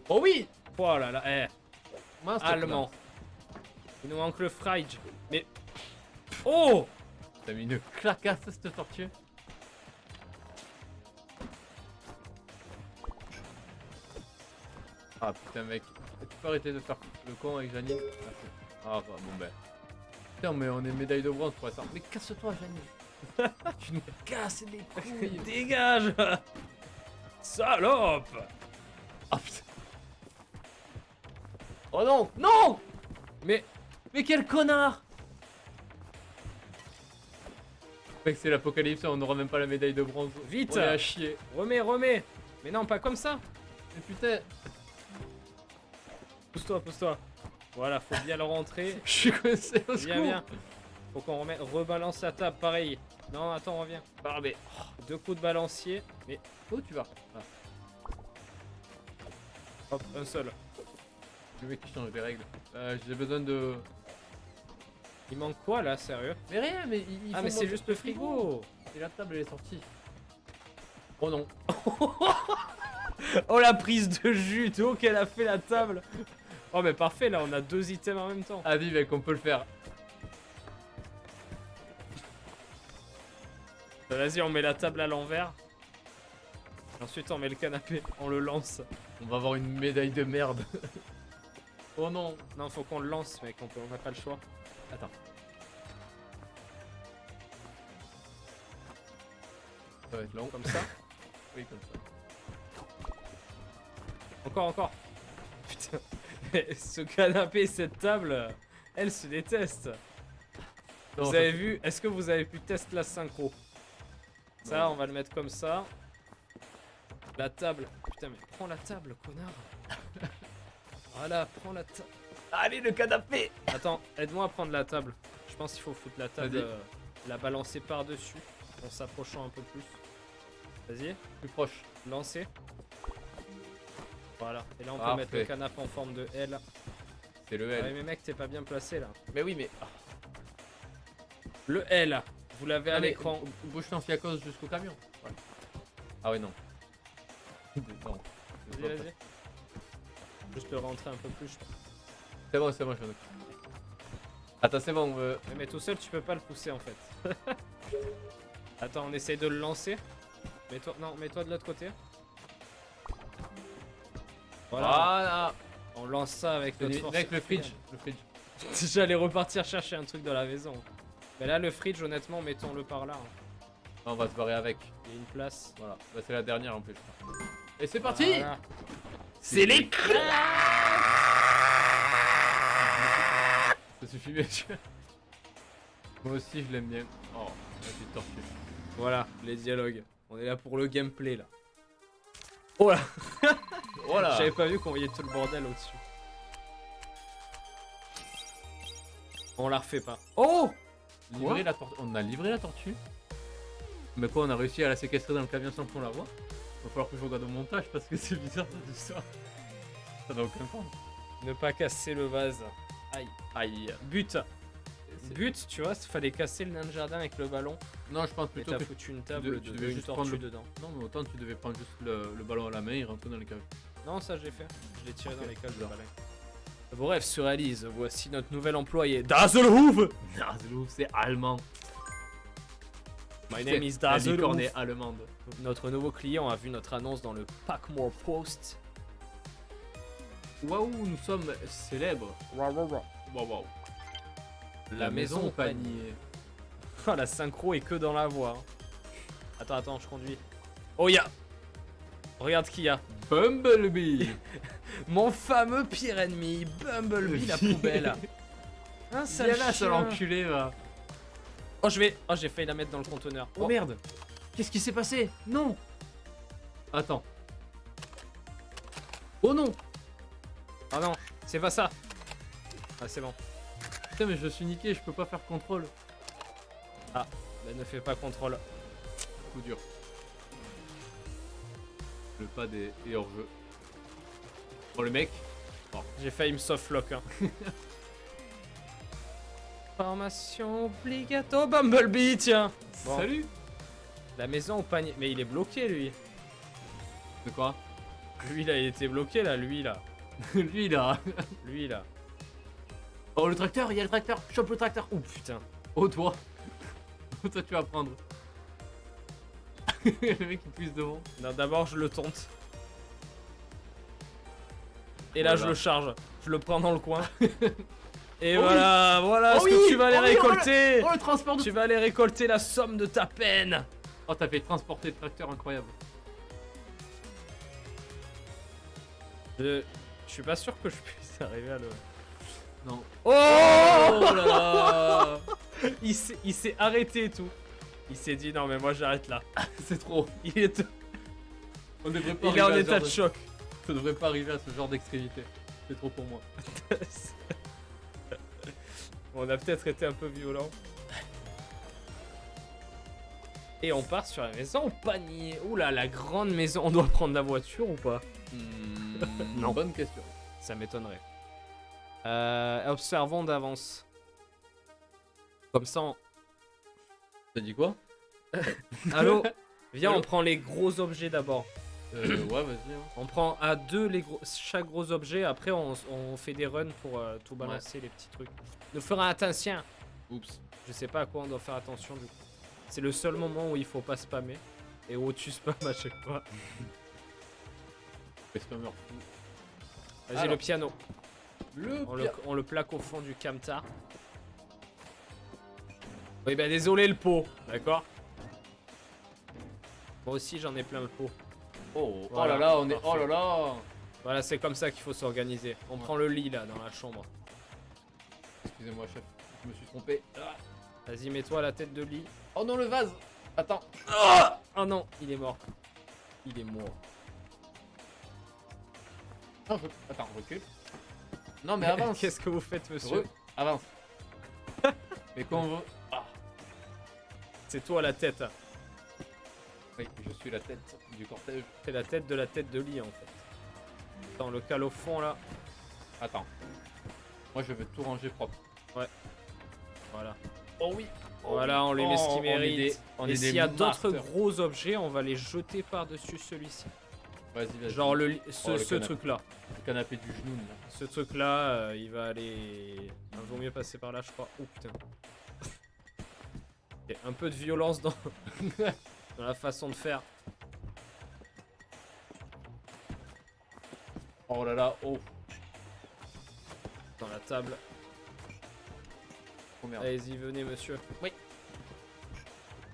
Oh oui. Oh là là, Mince, allemand. Il nous manque le Frige. Mais... Oh! T'as mis une clacasse, cette tortue. Ah putain, mec. Tu peux arrêter de faire le con avec Janine? Merci. Ah bah, bon ben. Putain, mais on est médaille de bronze pour ça. Mais casse-toi, Jani. Tu nous casses les couilles. Dégage. Salope. Ah putain. Oh non, non. Mais Mais quel connard. Mec, c'est l'apocalypse, on n'aura même pas la médaille de bronze. Vite. On est à chier. remets. Mais non, pas comme ça. Mais putain. Pousse-toi. Voilà, faut bien le rentrer. Je suis coincé au Viens, secours. viens. Faut qu'on rebalance la table, pareil. Non, attends, reviens. Ah, mais... 2 coups de balancier. Mais Où tu vas? Ah, hop, un seul. le mec qui change les règles. J'ai besoin de... Il manque quoi là, sérieux? Mais rien, mais il Ah, mais c'est juste le frigo. Et la table, elle est sortie. Oh non. Oh, la prise de jus d'eau qu'elle a fait la table. Oh, mais parfait, là, on a 2 items en même temps. Ah oui, mec, on peut le faire. Vas-y, on met la table à l'envers. Ensuite, on met le canapé, on le lance. On va avoir une médaille de merde. Oh non. Non, faut qu'on le lance, mec, on n'a pas le choix. Attends. Ça va être long. Comme ça. Oui, comme ça. Encore. Putain. Ce canapé et cette table, elles se détestent. Non, Vous avez vu? Est-ce que vous avez pu tester la synchro? Ça, on va le mettre comme ça. La table. Putain, mais prends la table, connard. Voilà, prends la table. Allez, le canapé. Attends, aide-moi à prendre la table. Je pense qu'il faut foutre la table, Vas-y. la balancer par-dessus, en s'approchant un peu plus. Vas-y, Plus proche. lancer. Voilà, et là on peut Parfait. mettre le canapé en forme de L. C'est le Ah L. ouais, mais mec, t'es pas bien placé là. Mais oui, mais... Le L, vous l'avez à Allez, l'écran. bouge ton fiacos jusqu'au camion. Voilà. Ah ouais, non. Non. Vas-y. Juste le rentrer un peu plus, je pense. C'est bon, je m'en occupe. Attends, c'est bon. Mais tout seul, tu peux pas le pousser en fait. Attends, on essaye de le lancer. Mets-toi de l'autre côté. Voilà. Voilà. On lance ça avec notre force. Mec, le fridge. J'allais repartir chercher un truc dans la maison. Mais là, le fridge, honnêtement, mettons-le par là. On va se barrer avec. Il y a une place. Voilà. Bah, c'est la dernière en plus. Je crois. Et c'est parti. Voilà. C'est les Ça suffit, messieurs. Moi aussi, je l'aime bien. Oh, la petite tortue. Voilà, les dialogues. On est là pour le gameplay, là. Oh là. Voilà. J'avais pas vu qu'on voyait tout le bordel au-dessus. On la refait pas. Oh. Livrer la tortue. On a livré la tortue. Mais quoi, on a réussi à la séquestrer dans le camion sans qu'on la voie. Va falloir que je regarde au montage parce que c'est bizarre de ça. Ça n'a aucun sens. Ne pas casser le vase. Aïe. Aïe. But. But, tu vois, il fallait casser le nain de jardin avec le ballon. Non, je pense Mais plutôt t'as que foutu une table tu de devais une juste tortue prendre le... dedans. Non, mais autant tu devais prendre juste le ballon à la main et rentrer dans le camion. Non, ça j'ai fait. Je l'ai tiré dans Ok, les cages de bizarre. balai. Vos rêves se réalisent. Voici notre nouvel employé, Dazelhouf. Nazlou, c'est allemand. My name is La licorne Dazelhouf. est allemande. Notre nouveau client a vu notre annonce dans le Packmore Post. Waouh, nous sommes célèbres. Waouh, waouh. La maison au panier. Ah, la synchro est que dans la voix. Attends, je conduis. Oh, y'a. Regarde qui y a. Bumblebee. Mon fameux pire ennemi, Bumblebee la poubelle. Un sale Viens là, sale chien. enculé, va. Oh, j'ai failli la mettre dans le conteneur. Oh merde. Qu'est-ce qui s'est passé? Non. Attends. Oh non. Ah non, c'est pas ça. Ah, c'est bon. Putain, mais je suis niqué, je peux pas faire contrôle. Bah, ne fais pas contrôle. Coup dur. Le pad est hors jeu. Oh le mec. J'ai failli me softlock. Hein. Formation obligatoire. Bumblebee, tiens. Bon. Salut. La maison au panier. Mais il est bloqué, lui. De quoi? Lui, là, il était bloqué, là. Lui, là. Lui là. Lui, là. Oh le tracteur, il y a le tracteur. Chope le tracteur. Oh, putain. Oh toi. Toi tu vas prendre. Le mec il puise devant. Non, d'abord, je le tente. Et là, Voilà. je le charge. Je le prends dans le coin. Et Oh oui. voilà Oh ce que oui. tu vas aller Oh oui, récolter. Oh, le transport de... Tu vas aller récolter la somme de ta peine. Oh, t'as fait transporter le tracteur, incroyable. Je suis pas sûr que je puisse arriver à le... Non. Oh, Oh là là. Il s'est arrêté et tout. Il s'est dit non mais moi j'arrête là. C'est trop. Il est, On devrait pas il est en arriver à ce état genre de choc. Ça devrait pas arriver à ce genre d'extrémité. C'est trop pour moi. On a peut-être été un peu violent. Et on part sur la maison au panier. Oula, la grande maison. On doit prendre la voiture ou pas? Non. Bonne question. Ça m'étonnerait. Observons d'avance. Comme ça, T'as dit quoi? Allô? Viens, Allô on prend les gros objets d'abord. Ouais, vas-y. Hein. On prend à deux chaque gros objet. Après, on fait des runs pour tout balancer, les petits trucs. Nous ferons attention. Oups. Je sais pas à quoi on doit faire attention du coup. C'est le seul moment où il faut pas spammer. Et où tu spams à chaque fois. Spammer fou. Vas-y, Alors. le piano. Le On le plaque au fond du camtar. Oui, bah désolé le pot, d'accord? Moi aussi j'en ai plein le pot. Oh, Voilà, oh là là, on est. parfait. Oh là là. Voilà, c'est comme ça qu'il faut s'organiser. On prend le lit là dans la chambre. Excusez-moi, chef. Je me suis trompé. Ah. Vas-y, mets-toi à la tête de lit. Oh non, le vase. Attends. Oh non, il est mort. Il est mort. Non, attends, recule. Non, mais avance. Qu'est-ce que vous faites, monsieur? Avance. Mais quand on veut. Ah. C'est toi la tête. Oui, je suis la tête du cortège. C'est la tête de lit en fait. Attends, le cale au fond là. Attends. Moi, je veux tout ranger propre. Voilà. Oh oui. Voilà, on les met ce qu'ils on est méritent. des- on Et est s'il des y a d'autres masters. gros objets, on va les jeter par-dessus celui-ci. Vas-y, vas-y. Genre le ce canapé. truc là. canapé du genou. Là. Ce truc là, il va aller. Il vaut mieux passer par là, je crois. Oh putain. Il y a un peu de violence dans, dans la façon de faire. Oh là là, oh. Dans la table. Oh merde. Allez-y, venez, monsieur. Oui.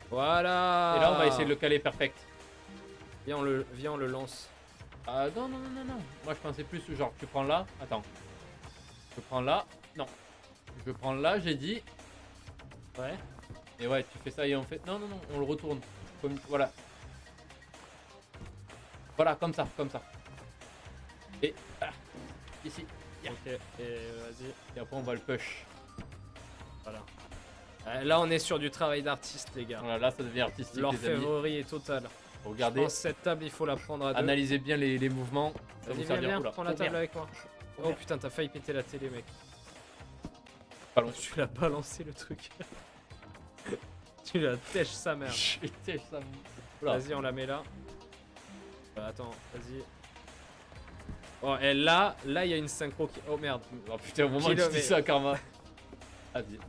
Voilà. Et là, on va essayer de le caler perfect. Viens, on le lance. Ah non, non, non, non, non. Moi, je pensais plus genre, tu prends là. Attends. Je prends là. Non. Je prends là, j'ai dit. Ouais. Et ouais, tu fais ça et on fait. Non, non, non, on le retourne. Comme... Voilà. Voilà, comme ça, comme ça. Et. Ah, ici. Yeah. Ok, et vas-y. Et après, on va le push. Voilà. Là, on est sur du travail d'artiste, les gars. Voilà, là, ça devient artistique, les amis. L'orfèvrerie est totale. Regardez. Je pense que cette table, il faut la prendre à deux. Analysez bien les mouvements. Ça Vas-y, vous viens, servira. viens, Oula, prends la oh, table merde. avec moi. Oh, Oh merde. putain, t'as failli péter la télé, mec. Pardon. Tu l'as balancé le truc. Tu l'as tèche sa mère. J'étais ça. Oula. Vas-y, on la met là. Attends, vas-y. Oh, et là, il y a une synchro qui. Oh merde. Oh putain, au moment où tu Kilo, dis mais- ça, Karma. Vas-y.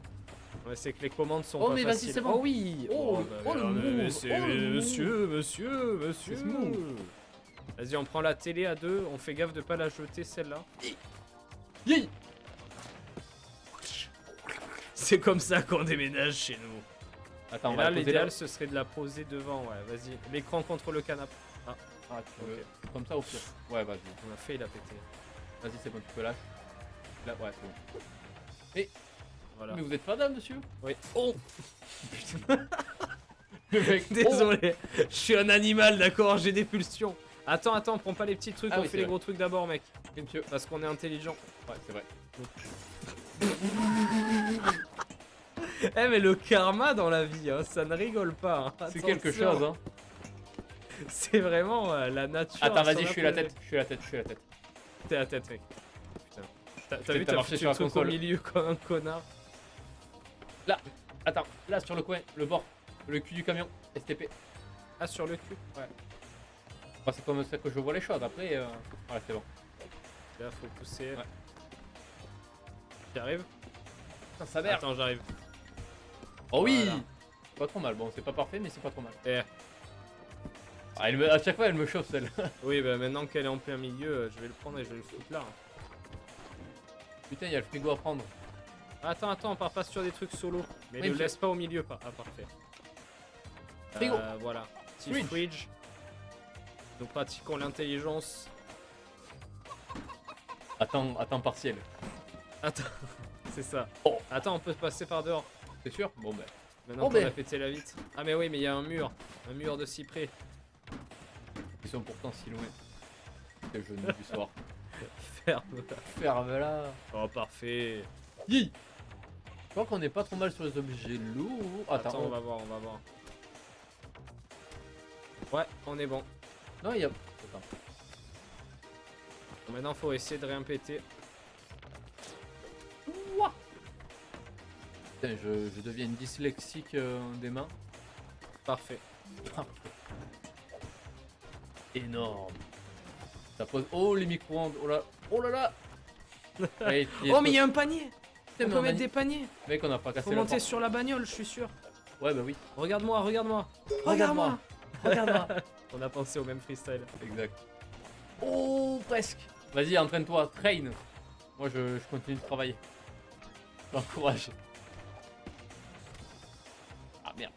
Ouais, c'est que les commandes sont Oh, pas mais vas-y, faciles. c'est bon. Oh oui. Oh, oh, le move. monsieur, Oh, le move. monsieur. C'est smooth. Vas-y, on prend la télé à deux. On fait gaffe de pas la jeter celle-là. Yay. C'est comme ça qu'on déménage chez nous. Attends, Et on va là, la poser là. l'idéal, ce serait de la poser devant. Ouais, vas-y. L'écran contre le canapé. Ah, tu veux. Ok. Comme ça au pire. Ouais, vas-y. On a fait, il a pété. Vas-y, c'est bon, tu peux lâcher. Là, ouais, c'est bon. Voilà. Mais vous êtes fada, monsieur? Oui. Oh. Le mec. Désolé, je suis un animal, d'accord, j'ai des pulsions. Attends, prends pas les petits trucs, Ah on oui, fait c'est les vrai. gros trucs d'abord, mec. Oh, monsieur. Parce qu'on est intelligent. Ouais, c'est vrai. Eh, mais le karma dans la vie, hein, ça ne rigole pas. Hein. C'est quelque Attention. chose, hein. C'est vraiment la nature. Attends, à vas-y, son je suis la apogée. tête. Je suis la tête, je suis la tête. T'es la tête, mec. Putain. T'as Peut-être vu, t'as t'as marché foutu sur le la truc au console. milieu comme un connard. Attends, là, sur le coin, le bord. Le cul du camion. STP. Ah, sur le cul. Ouais. Moi, c'est comme ça que je vois les choses. Après, voilà, c'est bon. Là, faut pousser. Ouais. J'arrive. Ça Attends, j'arrive. Oh oui. Voilà. Pas trop mal. Bon, c'est pas parfait, mais c'est pas trop mal. Eh. Ah, à chaque fois, elle me chauffe, celle. Oui, bah maintenant qu'elle est en plein milieu, je vais le prendre et je vais le foutre là. Putain, il y a le frigo à prendre. Attends, on part pas sur des trucs solo. Mais Oui, ne je- laisse pas au milieu, pas. Ah, parfait. Frigo. Voilà. Petit Fridge. fridge. Nous pratiquons l'intelligence. Attends partiel. Attends, c'est ça. Oh. Attends, on peut passer par dehors. C'est sûr? Bon ben. Maintenant Oh, qu'on ben. a pété la vitre. Ah, mais oui, mais il y a un mur. Un mur de cyprès. Ils sont pourtant si loin. C'est le genou du soir. Ferme. Ferme-la. Oh, parfait. Yi. Je crois qu'on est pas trop mal sur les objets lourds. Attends, on va voir. Ouais, on est bon. Non, il y a. Attends. Bon, maintenant, faut essayer de rien péter. Putain, je deviens une dyslexique des mains. Parfait. Énorme. Ça pose. Oh, les micro-ondes. Oh là là. Allez, Oh, mais il y a un panier. Putain, On mais peut mettre des paniers. Mec, on n'a pas cassé Faut la monter porte. sur la bagnole, je suis sûr. Ouais, bah oui. Regarde-moi. Regarde-moi. Regarde-moi. On a pensé au même freestyle. Exact. Oh, presque. Vas-y, entraîne-toi. Train. Moi, je continue de travailler. J'encourage. Ah merde.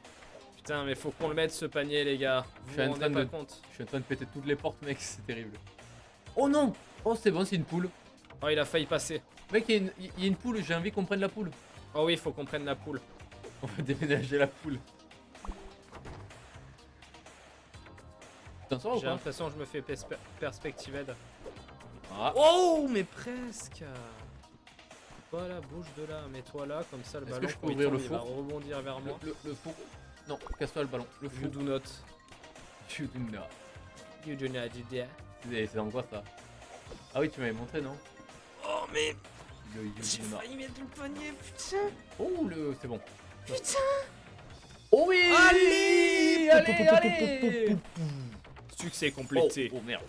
Putain, mais faut qu'on le mette ce panier, les gars. Vous Je suis vous en rendez train pas de- compte. Je suis en train de péter toutes les portes, mec. C'est terrible. Oh non. Oh, c'est bon, c'est une poule. Oh, il a failli passer. Mec, il y a une poule. J'ai envie qu'on prenne la poule. Oh oui, faut qu'on prenne la poule. On va déménager la poule. T'en sors ou J'ai pas? l'impression que je me fais perspective aide. Ah. Oh, mais presque. Voilà, bouge de là, mets-toi là, comme ça le Est-ce ballon que je peux quand il ouvrir tombe, le il va four rebondir vers moi. Le four. Non, casse-toi le ballon. Le You four. do not. You do not. You do not do that. C'est dans quoi ça? Ah oui, tu m'avais montré, non? Oh, mais Le you j'ai do not. failli mettre le panier, putain. Oh, c'est bon. Putain. Oh oui! Allez Allez! Succès Oh, complété. oh merde.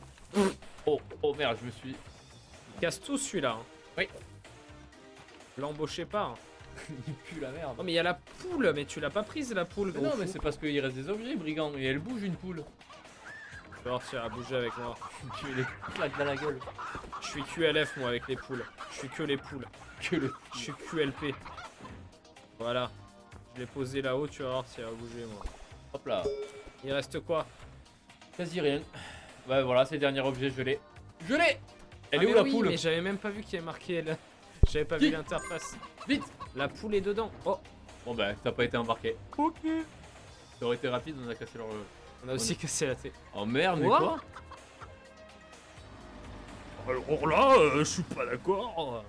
Oh merde, je me suis. Casse tout celui-là. Hein. Oui. L'embauchez pas. Hein. Il pue la merde. Oh, mais il y a la poule, mais tu l'as pas prise la poule, Mais gros non, mais fou. c'est parce qu'il reste des objets, brigand. Et elle bouge une poule. Tu vas voir, tu vas bouger avec moi. Tu les claques dans la gueule. Je suis QLF moi avec les poules. Je suis que les poules. Que le. Je suis QLP. Voilà. Je l'ai posé là-haut, tu vas voir si elle va bouger moi. Hop là. Il reste quoi? Quasi rien. Ouais, voilà, c'est le dernier objet, je l'ai. Je l'ai! Elle Ah, est mais où la oui, poule? mais j'avais même pas vu qu'il y avait marqué elle. J'avais pas Qui vu l'interface. Vite! La poule est dedans. Oh, Bon, bah, t'as pas été embarqué. ok. Ça aurait été rapide, on a cassé leur. On a aussi cassé la tête. Oh merde, mais Quoi? quoi? Alors là, je suis pas d'accord.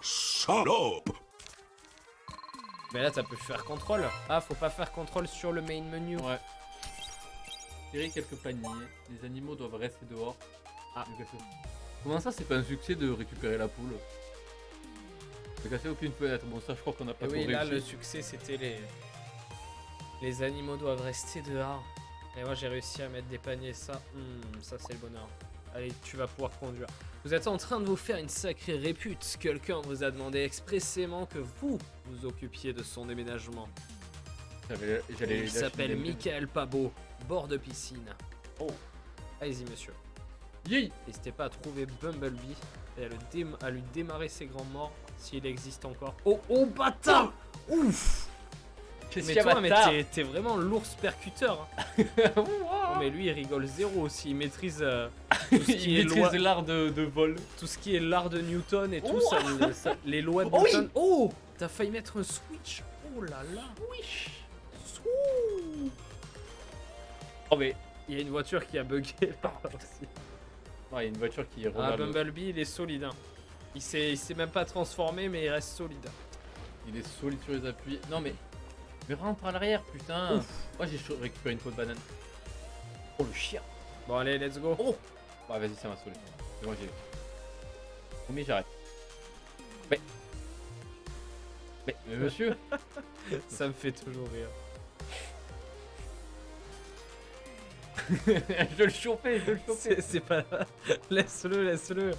Salope! Mais là, t'as pu faire contrôle. Ah, faut pas faire contrôle sur le main menu. Ouais. Tirer quelques paniers. Les animaux doivent rester dehors. Ah. J'ai cassé. Comment ça, c'est pas un succès de récupérer la poule? J'ai cassé aucune fenêtre. Bon, ça, je crois qu'on a pas Et trop oui, là, réussi. le succès, c'était les animaux doivent rester dehors. Et moi, j'ai réussi à mettre des paniers. Ça, ça c'est le bonheur. Allez, tu vas pouvoir conduire. Vous êtes en train de vous faire une sacrée répute. Quelqu'un vous a demandé expressément que vous vous occupiez de son déménagement. J'allais Il lâcher s'appelle des- Michael Pabot, bord de piscine. Oh. Allez-y, monsieur. Yay! N'hésitez pas à trouver Bumblebee et à lui démarrer ses grands morts s'il existe encore. Oh, oh, bâtard! Ouf! Qu'est-ce Mais qu'il y a, toi, mais bâtard? t'es vraiment l'ours percuteur. Hein. Oh, mais lui, il rigole zéro aussi. Il maîtrise tout ce qui Il est maîtrise l'art de vol. tout ce qui est l'art de Newton et tout Oh. ça, les lois de Oh oui. Newton. Oh! T'as failli mettre un switch. Oh là là. Wish! Ouh. Oh, mais. Il y a une voiture qui a bugué là aussi. Ah, il y a une voiture qui Ah, regarde. Bumblebee, il est solide. Hein. Il s'est même pas transformé, mais il reste solide. Il est solide sur les appuis. Non, mais. Mais rentre à l'arrière, putain! Moi, j'ai récupéré une peau de banane. Oh, le chien! Bon, allez, let's go. Oh! Bah, vas-y, ça m'a saoulé. C'est bon, j'y vais. Oh, mais j'arrête. Mais monsieur! Ça me fait toujours rire. Je le chauffais, je le chauffais! C'est pas là. Laisse-le.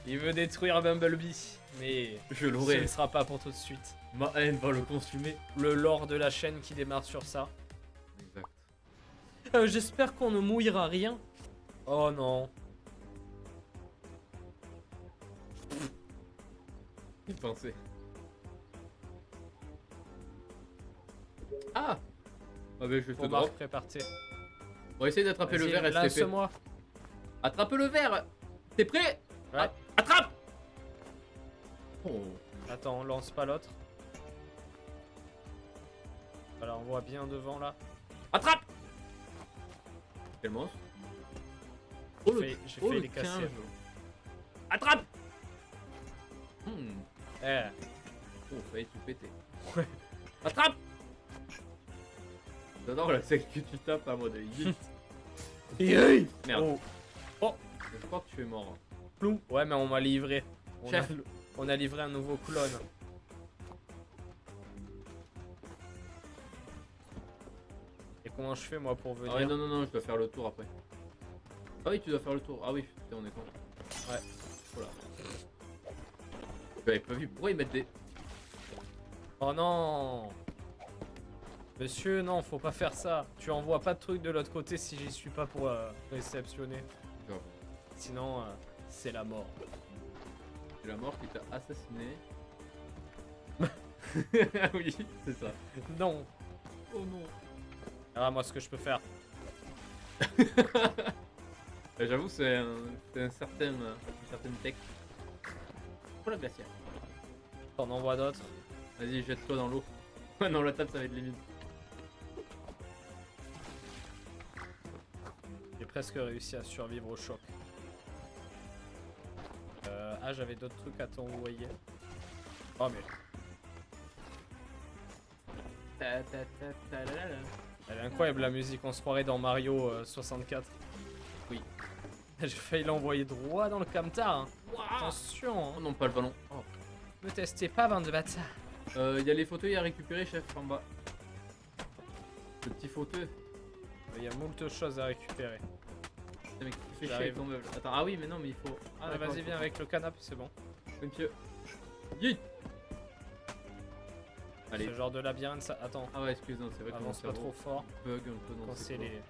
Il veut détruire Bumblebee, mais Je ce ne l'aurai. sera pas pour tout de suite. Ma haine va le consumer. Le lore de la chaîne qui démarre sur ça. Exact. J'espère qu'on ne mouillera rien. Oh non. Il pensait. Ah. Ah ben je te Bon, drop. Marc, prépare-toi. On va essayer d'attraper le Vas-y, verre STP. lance-moi. Attrape le verre. T'es prêt? Ouais. Ah, attrape. Oh. Attends, on lance pas l'autre. Voilà, on voit bien devant là. Attrape. Quel monstre? Oh, J'ai fait les casser. 15. Attrape. Eh, Oh, failli tout péter. Ouais. Attrape. J'adore la sec que tu tapes à mode vite. Merde. Oh. Je crois que tu es mort. Plou. Ouais, mais on m'a livré. Chef. On a livré un nouveau clone. Et comment je fais moi pour venir? Ah ouais, non, non, non, je dois faire le tour après. Ah oui, tu dois faire le tour. Ah oui, putain, on est con. Ouais. Voilà. J'avais pas vu. Pourquoi ils mettent des... Oh non! Monsieur, non, faut pas faire ça. Tu envoies pas de trucs de l'autre côté si j'y suis pas pour réceptionner. Genre, Sinon, c'est la mort. c'est la mort qui t'a assassiné. Ah oui, c'est ça. Non! Oh non. Ah, moi, ce que je peux faire. J'avoue, c'est une certaine tech. Pour la glacière. T'en envoies d'autres. Vas-y, jette-toi dans l'eau. Ouais, non, la table, ça va être limite. J'ai presque réussi à survivre au choc. Ah, j'avais d'autres trucs à t'envoyer. Oh, mais. Elle est incroyable la musique, on se croirait dans Mario 64. Oui. J'ai failli l'envoyer droit dans le camtar. Hein. Attention, Oh hein. non, pas le ballon. Oh. Ne testez pas, bande de bâtards. Il y a les fauteuils à récupérer, chef, en bas. Le petit fauteuil. Il y a moult choses à récupérer. Putain, mais qu'est-ce que tu fais chier J'arrive. avec ton meuble? Attends, ah oui, mais non, mais il faut. Ah, d'accord, vas-y, il viens faut- avec le canapé, c'est bon. Monsieur. Yeet. Allez. Ce genre de labyrinthe, ça. Attends, Ah ouais, excuse-moi, c'est vrai que mon avance pas cerveau trop fort. bug un peu dans Quand ces c'est cours. les.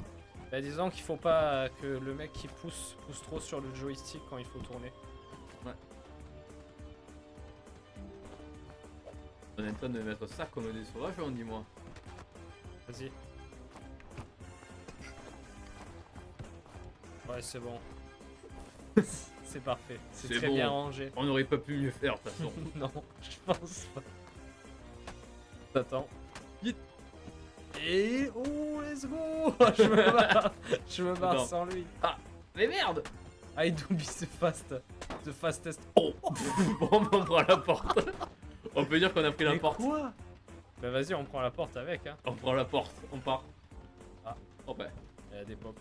Bah, disons qu'il faut pas que le mec qui pousse trop sur le joystick quand il faut tourner. On est en train de mettre ça comme des sauvages, on dit moi. Vas-y. Ouais, c'est bon. C'est parfait. C'est C'est très bon. bien rangé. On n'aurait pas pu mieux faire de toute façon. Non, je pense pas. T'attends. Vite. Et oh, let's go. Je me barre. Je me barre Attends. sans lui. Mais merde. I do be the fast. The fastest. Oh. Bon, on prend la porte. On peut dire qu'on a pris la Mais porte. quoi? Bah vas-y, on prend la porte avec, hein. On prend la porte, on part. Ah. Oh bah. Il y a des pop.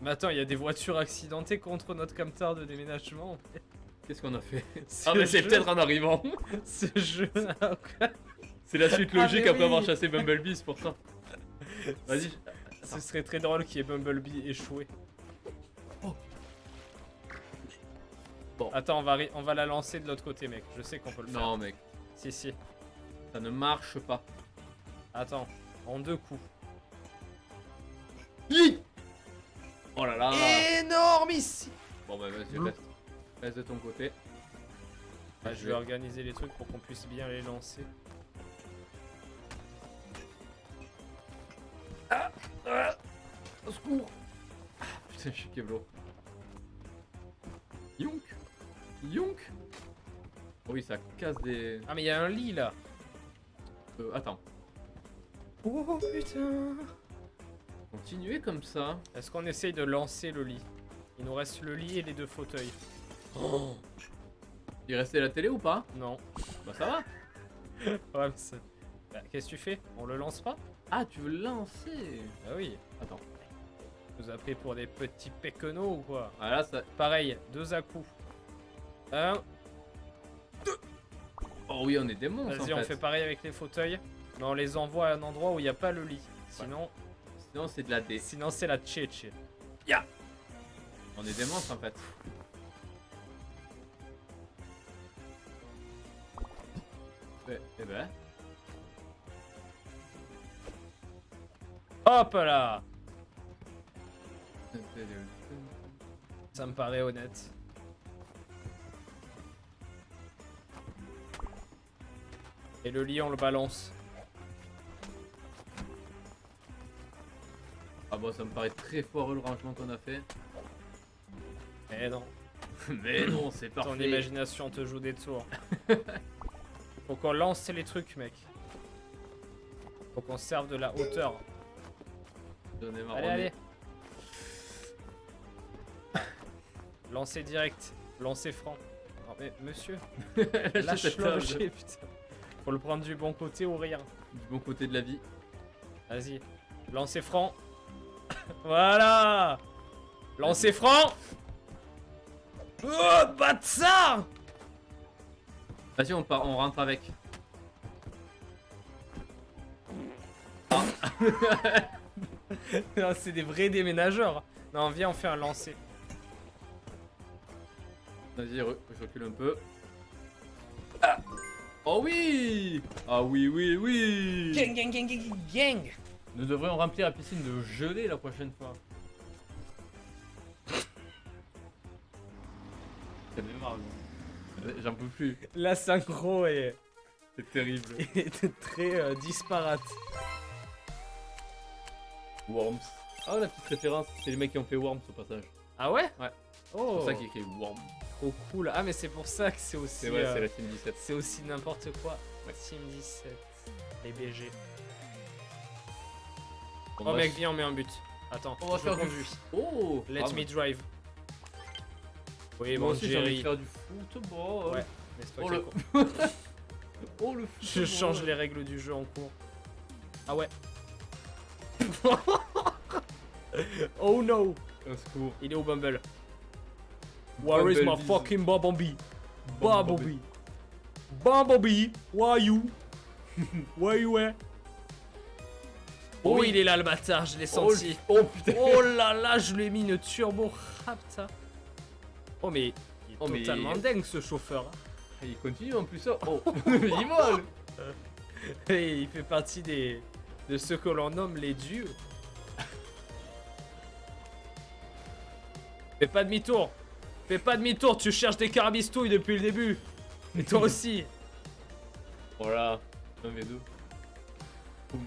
Mais attends, il y a des voitures accidentées contre notre camtar de déménagement. Qu'est-ce qu'on a fait? Ce Ah mais c'est jeu- peut-être en arrivant. Ce jeu n'a aucun- C'est la suite Ah, logique mais après avoir oui. chassé Bumblebee, c'est pour ça. Vas-y. Ce serait très drôle qu'il y ait Bumblebee échoué. Bon. Attends, on va la lancer de l'autre côté, mec. Je sais qu'on peut le faire. Non mec, Si, si. ça ne marche pas. Attends, en 2 coups. Hi. Oh là là. Énorme ici. Bon bah vas-y, reste de ton côté. Je vais organiser les trucs pour qu'on puisse bien les lancer. Au secours. Ah, putain, je suis Kevlo. Yonk. Yonk. Oh oui, ça casse des... Ah, mais il y a un lit là. Attends. Oh putain. Continuez comme ça. Est-ce qu'on essaye de lancer le lit? Il nous reste le lit et les 2 fauteuils. Oh. Il restait la télé ou pas? Non. Bah ça va. Ouais, mais ça- Bah, qu'est-ce que tu fais? On le lance pas? Ah, tu veux le lancer? Ah oui. Attends. Vous a pris pour des petits péquenots ou quoi? Ah là, ça... Pareil, 2 à coups. 1. Oh oui, on est des monstres Vas-y, en on fait. fait pareil avec les fauteuils. Mais on les envoie à un endroit où il n'y a pas le lit. Sinon, Sinon, c'est de la D. sinon c'est la tchétché. On est des monstres en fait. Ouais, eh ben... Hop là! Ça me paraît honnête. Et le lit, on le balance. bon, ça me paraît très foireux le rangement qu'on a fait. Eh non, Mais non, c'est ton parfait. imagination te joue des tours. Faut qu'on lance les trucs, mec. Faut qu'on serve de la hauteur. Donnez-moi Allez, allez. Lancer direct. Lancer franc. Non, mais monsieur, lâche l'objet, putain. Faut le prendre du bon côté ou rien. Du bon côté de la vie. Vas-y. Lancer franc. Voilà. Lancer franc. Oh, bâtard. Vas-y, on rentre avec. Non, c'est des vrais déménageurs. Non, viens, on fait un lancer. Vas-y, je recule un peu. Ah oh oui. Ah oui, oui, oui. Gang, gang, gang, gang, gang. Nous devrions remplir la piscine de gelée la prochaine fois. J'en ai marre. J'en peux plus. La synchro est C'est terrible. très disparate. Worms. Ah, la petite référence, c'est les mecs qui ont fait Worms au passage. Ah ouais? Ouais. C'est Oh, pour ça qu'il y a écrit Worms. trop cool. Ah, mais c'est pour ça que c'est aussi... C'est ouais, c'est la Team 17. c'est aussi n'importe quoi. Ouais. Team 17. Les BG. On Oh va mec, viens, on met un but. Attends, On va je faire du conduis. Oh. Let bravo. me drive. Oui, Moi bon, aussi j'ai envie de Jerry. faire du football. Ouais. Mais c'est toi Oh qui le... as con- oh le Je football. change les règles du jeu en cours. Ah ouais. Oh no. Un secours. Il est au Bumble. Where is my Bumblebee. fucking Bumblebee? Bumblebee. Bumblebee, where are you? Where you at? Oh, Oui. il est là le bâtard, je l'ai senti. Oh putain. Oh là là, je lui ai mis une turbo rapta. Oh mais il est Oh, mais- totalement dingue ce chauffeur. Il continue en plus ça. Oh. Il vole. Et il fait partie de ceux que l'on nomme les dieux. Fais pas demi-tour. Fais pas demi-tour, tu cherches des carabistouilles depuis le début. Et toi aussi. Voilà. 1v2. Boum.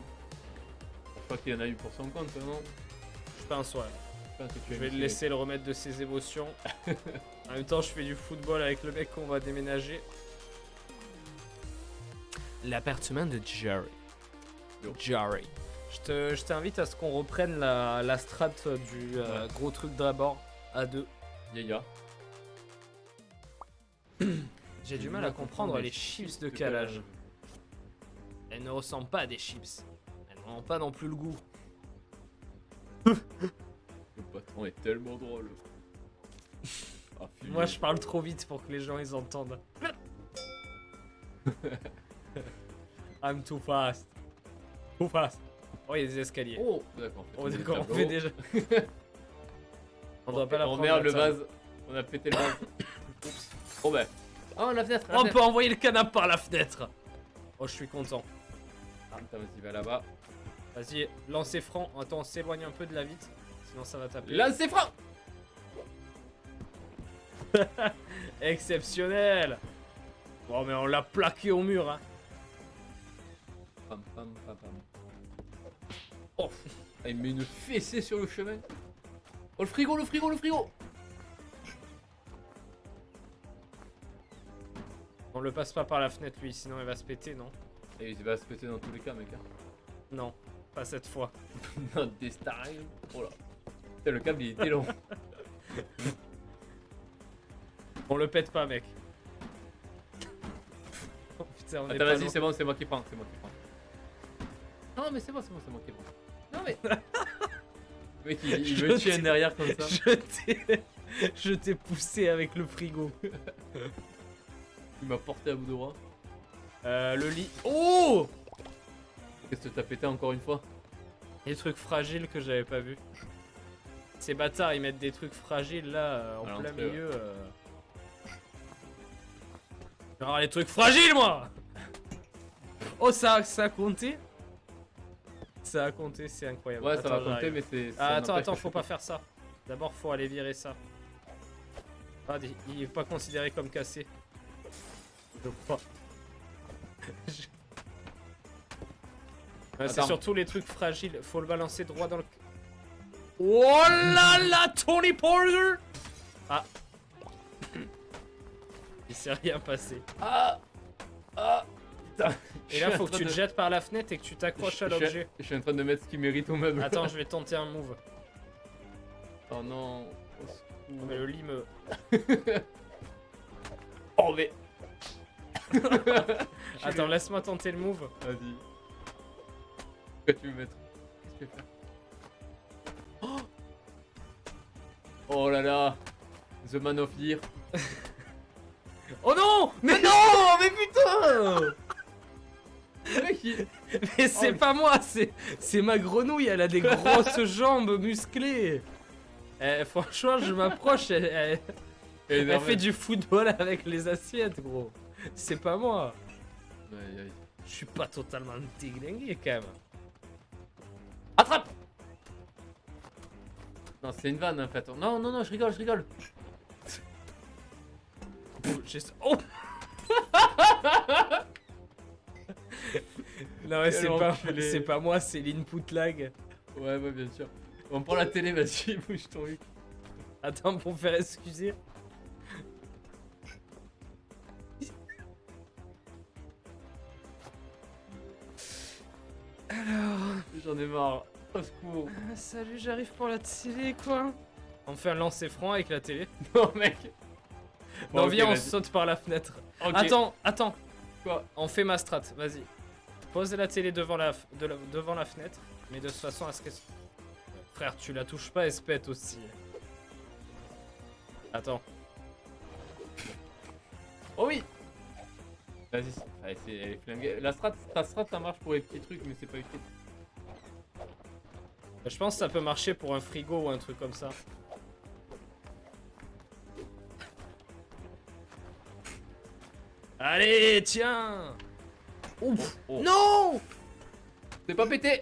Je crois qu'il y en a eu pour son compte, non? Je pense ouais. Je pense que tu Je as vais le initié. laisser le remettre de ses émotions. En même temps, je fais du football avec le mec qu'on va déménager. L'appartement de Jerry. Yo. Jerry. Je t'invite à ce qu'on reprenne la strat du Ouais. gros truc d'abord à deux. Yaya. J'ai du mal à comprendre les chips de calage. Elles ne ressemblent pas à des chips. Elles n'ont pas non plus le goût. Le patron est tellement drôle. Ah, fumé. Moi, je parle trop vite pour que les gens ils entendent. I'm too fast. Too fast. Oh, il y a des escaliers. Oh, d'accord. Oh, d'accord, on fait déjà. On doit pas la Oh prendre. merde, le la table. vase. On a pété le vase. Oups. Oh bah. Oh, la fenêtre. On peut envoyer le canapé par la fenêtre. Oh, je suis content. Ah, putain, vas-y, va là-bas. Vas-y, lancez franc. Attends, on s'éloigne un peu de la vitre. Sinon, ça va taper. Là, c'est franc. Exceptionnel. Bon, mais on l'a plaqué au mur, hein. Pam, pam, pam, pam. Oh, ah, il met une fessée sur le chemin. Oh, le frigo, le frigo, le frigo. On le passe pas par la fenêtre, lui, sinon il va se péter, non? Et il va se péter dans tous les cas, mec. Hein. Non, pas cette fois. Not this time. Oh là. Putain, le câble, il était long. On le pète pas, mec. Oh, putain, on est Attends, pas vas-y, loin. c'est bon, c'est moi qui prends, c'est moi qui prends. Non, mais c'est bon, c'est moi qui prends. Non, mais. Le mec, il me tient derrière comme ça. Je t'ai poussé avec le frigo. Il m'a porté à bout de bras. Le lit. Oh! Qu'est-ce que t'as pété encore une fois? Des trucs fragiles que j'avais pas vu. Ces bâtards, ils mettent des trucs fragiles là, en À plein l'entrée, milieu. Genre les trucs fragiles, moi! Oh, ça a compté? Ça a compté, c'est incroyable. Ouais, ça va Attends, compter, j'arrive. mais c'est. Ah, ça attends, n'empêche attends, que faut je- pas faire ça. D'abord, faut aller virer ça. Ah, il est pas considéré comme cassé. Je crois. Ouais, c'est Attends. surtout les trucs fragiles. Faut le balancer droit dans le. Oh là là, Tony Porter. Ah. Il s'est rien passé. Ah. Putain. Et là, faut que tu te jettes par la fenêtre et que tu t'accroches à l'objet. Je suis en train de mettre ce qui mérite au meuble. Attends, je vais tenter un move. Oh non. Au secours. Mais le lit me... Oh mais. Attends, laisse-moi tenter le move. Vas-y. Quoi tu veux mettre? Qu'est-ce que tu veux faire? Oh là là. The Man of Year. Oh non! Mais non! Mais putain! Le mec, Mais c'est pas moi, c'est ma grenouille, elle a des grosses jambes musclées. Franchement, je m'approche, elle fait du football avec les assiettes, gros. C'est pas moi. Aïe, aïe. Je suis pas totalement déglingué quand même. Attrape! Non, c'est une vanne en fait. Non, non, non, je rigole. Oh! Non mais Quel c'est pas moi, c'est l'input lag. Ouais, bien sûr. On prend la télé, vas-y, bouge ton huc. Attends, pour me faire excuser. Alors... J'en ai marre. Au secours. salut, j'arrive pour la télé quoi. On fait un lancer franc avec la télé. Non, mec. Non, Bon, ok, viens, on vas-y. saute par la fenêtre. Ok. Attends. Quoi? On fait ma strat, vas-y. Pose la télé devant la fenêtre, mais de toute façon à ce que... Frère, tu la touches pas, elle se pète aussi. Attends. Oh oui. Vas-y, elle est flinguée. Ta strat, ça marche pour les petits trucs, mais c'est pas utile. Je pense que ça peut marcher pour un frigo ou un truc comme ça. Allez, tiens. Ouf. Oh. Non. C'est pas pété.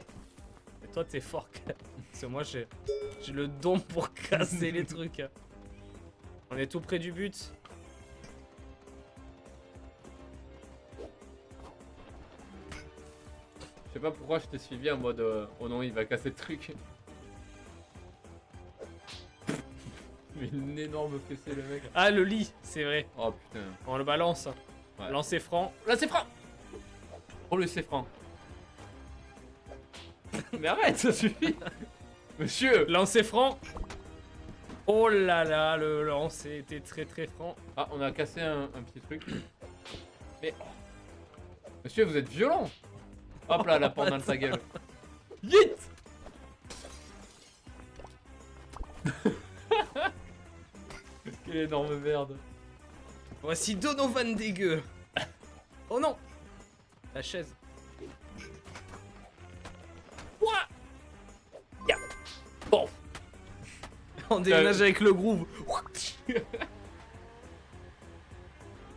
Mais toi, t'es fort. Parce que moi, j'ai le don pour casser les trucs. On est tout près du but. Je sais pas pourquoi je t'ai suivi en mode oh non, il va casser le truc. Mais une énorme fessée, le mec. Ah, le lit, c'est vrai. Oh putain. On le balance. Ouais. Lancer franc. Là, c'est franc. Oh, le c'est franc. Mais arrête, ça suffit. Monsieur. Lancer franc. Oh là là, le lancer était très très franc. Ah, on a cassé un petit truc. Mais. Monsieur, vous êtes violent. Hop là, la porte dans sa gueule. Yeet. Quelle énorme merde. Voici Donovan dégueu. Oh non. La chaise. Ouah. Ya. Bon. On déménage avec le groove.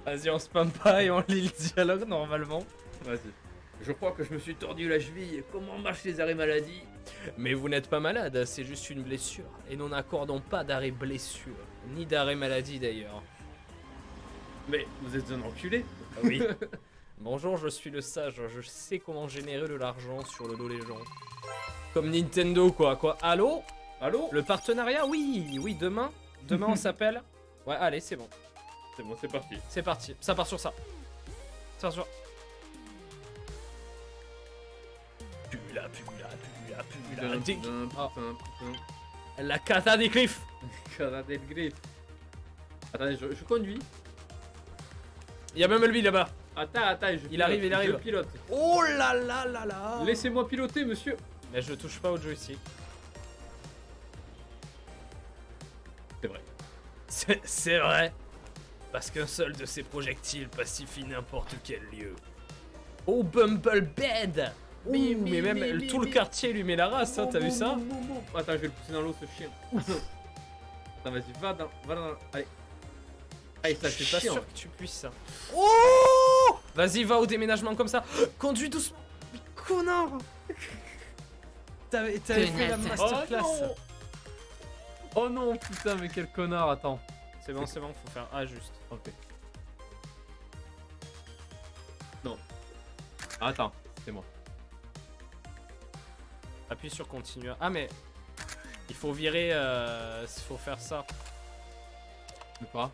Vas-y, on spam pas et on lit le dialogue normalement. Vas-y. Je crois que je me suis tordu la cheville. Comment marchent les arrêts maladie? Mais vous n'êtes pas malade, c'est juste une blessure. Et nous n'accordons pas d'arrêt blessure. Ni d'arrêt maladie d'ailleurs. Mais vous êtes un enculé. Ah oui. Bonjour, je suis le sage. Je sais comment générer de l'argent sur le dos des gens. Comme Nintendo quoi. Allô? Allô? Le partenariat? Oui, demain. Demain on s'appelle. Ouais, allez, c'est bon. C'est bon, c'est parti. C'est parti. Ça part sur ça. Ça part sur... Pula. Dig. Ah. La cata des griffes. Karaté de griffe. Attendez, je conduis. Il y a même lui là-bas. Attends, Il arrive. Je pilote. Oh là là là là. Laissez-moi piloter, monsieur. Mais je touche pas au joystick. C'est vrai. C'est vrai. Parce qu'un seul de ces projectiles pacifie n'importe quel lieu. Oh, Bumblebed. Ouh, mais même tout le quartier lui met la race, hein, t'as vu ça? Attends, je vais le pousser dans l'eau, ce chien. Attends, vas-y, va dans... Allez. Allez, ça, Je c'est suis pas chiant. sûr que tu puisses ça. Oh! Vas-y, va au déménagement comme ça. Conduis doucement. Mais connard! T'avais fait la masterclass. Oh non, putain, mais quel connard, attends. C'est bon, faut faire A juste. Ok. Non. Attends, c'est moi. Appuie sur continue. Ah mais... Il faut virer, il faut faire ça. Je sais pas.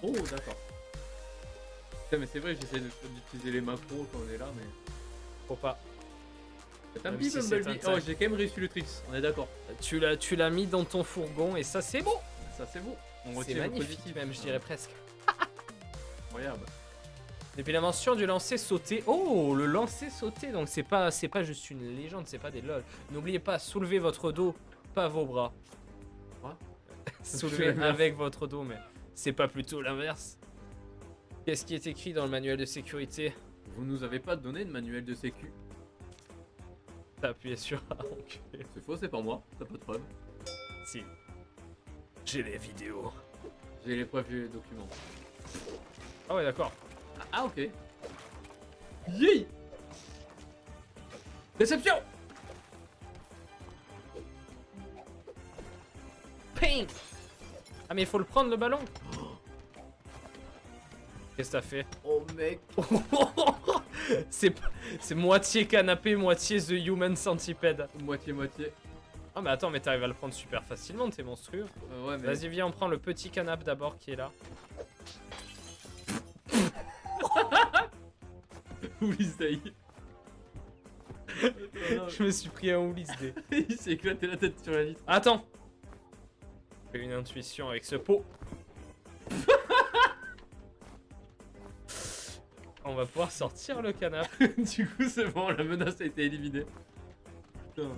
Oh, d'accord. Putain, mais c'est vrai, j'essaie d'utiliser les macros quand on est là, mais. Faut pas. Tant Même pis, si c'est Bumblebee. un Oh, j'ai quand même réussi le tricks, on est d'accord. Tu l'as mis dans ton fourgon et ça c'est beau. Ça, c'est beau. On C'est retient le magnifique positif. même, je dirais presque. Incroyable. Et puis la mention du lancer sauté. Oh, le lancer sauté. Donc c'est pas juste une légende, c'est pas des lol. N'oubliez pas, soulevez votre dos, pas vos bras. Quoi? Soulevez avec votre dos, mais c'est pas plutôt l'inverse. Qu'est-ce qui est écrit dans le manuel de sécurité? Vous nous avez pas donné de manuel de sécu. T'as appuyé sur A, enculé. C'est faux, c'est pas moi. T'as pas de preuves. Si. J'ai les vidéos. J'ai les preuves, j'ai les documents. Ah ouais, d'accord. Ah, ok. Yay! Déception! Ping! Ah mais il faut le prendre le ballon. Qu'est-ce que t'as fait? Oh, mec. C'est moitié canapé, moitié The Human Centipede. Moitié-moitié. Ah mais attends, mais t'arrives à le prendre super facilement, t'es monstrueux. Ouais, mais. Vas-y, viens, on prend le petit canapé d'abord qui est là. Oulis Day. Je me suis pris un Oulis D. Il s'est éclaté la tête sur la vitre. Attends. J'ai une intuition avec ce pot. On va pouvoir sortir le canapé. Du coup, c'est bon, la menace a été éliminée. Putain.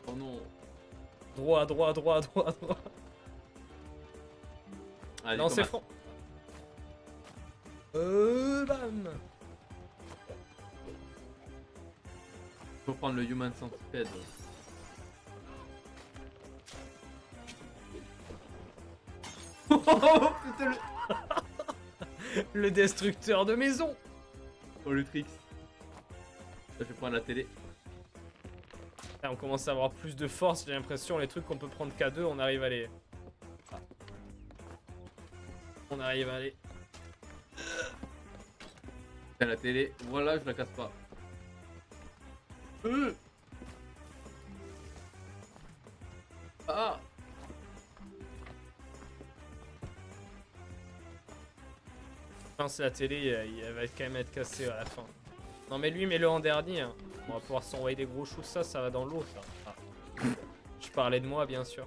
Oh non. Droit. Allez, Non, c'est commence. franc. Bam. Faut prendre le Human Centipede. Oh putain, Le destructeur de maison. le tricks. Ça fait prendre la télé. Là, on commence à avoir plus de force, j'ai l'impression. Les trucs qu'on peut prendre qu'à deux, on arrive à les... On arrive à les... Putain, la télé, voilà, je la casse pas. Ah! Je pense que la télé, elle va quand même être cassée à la fin. Non mais lui, mets-le en dernier. Hein. On va pouvoir s'envoyer des gros choux, ça va dans l'eau, ça. Ah. Je parlais de moi, bien sûr.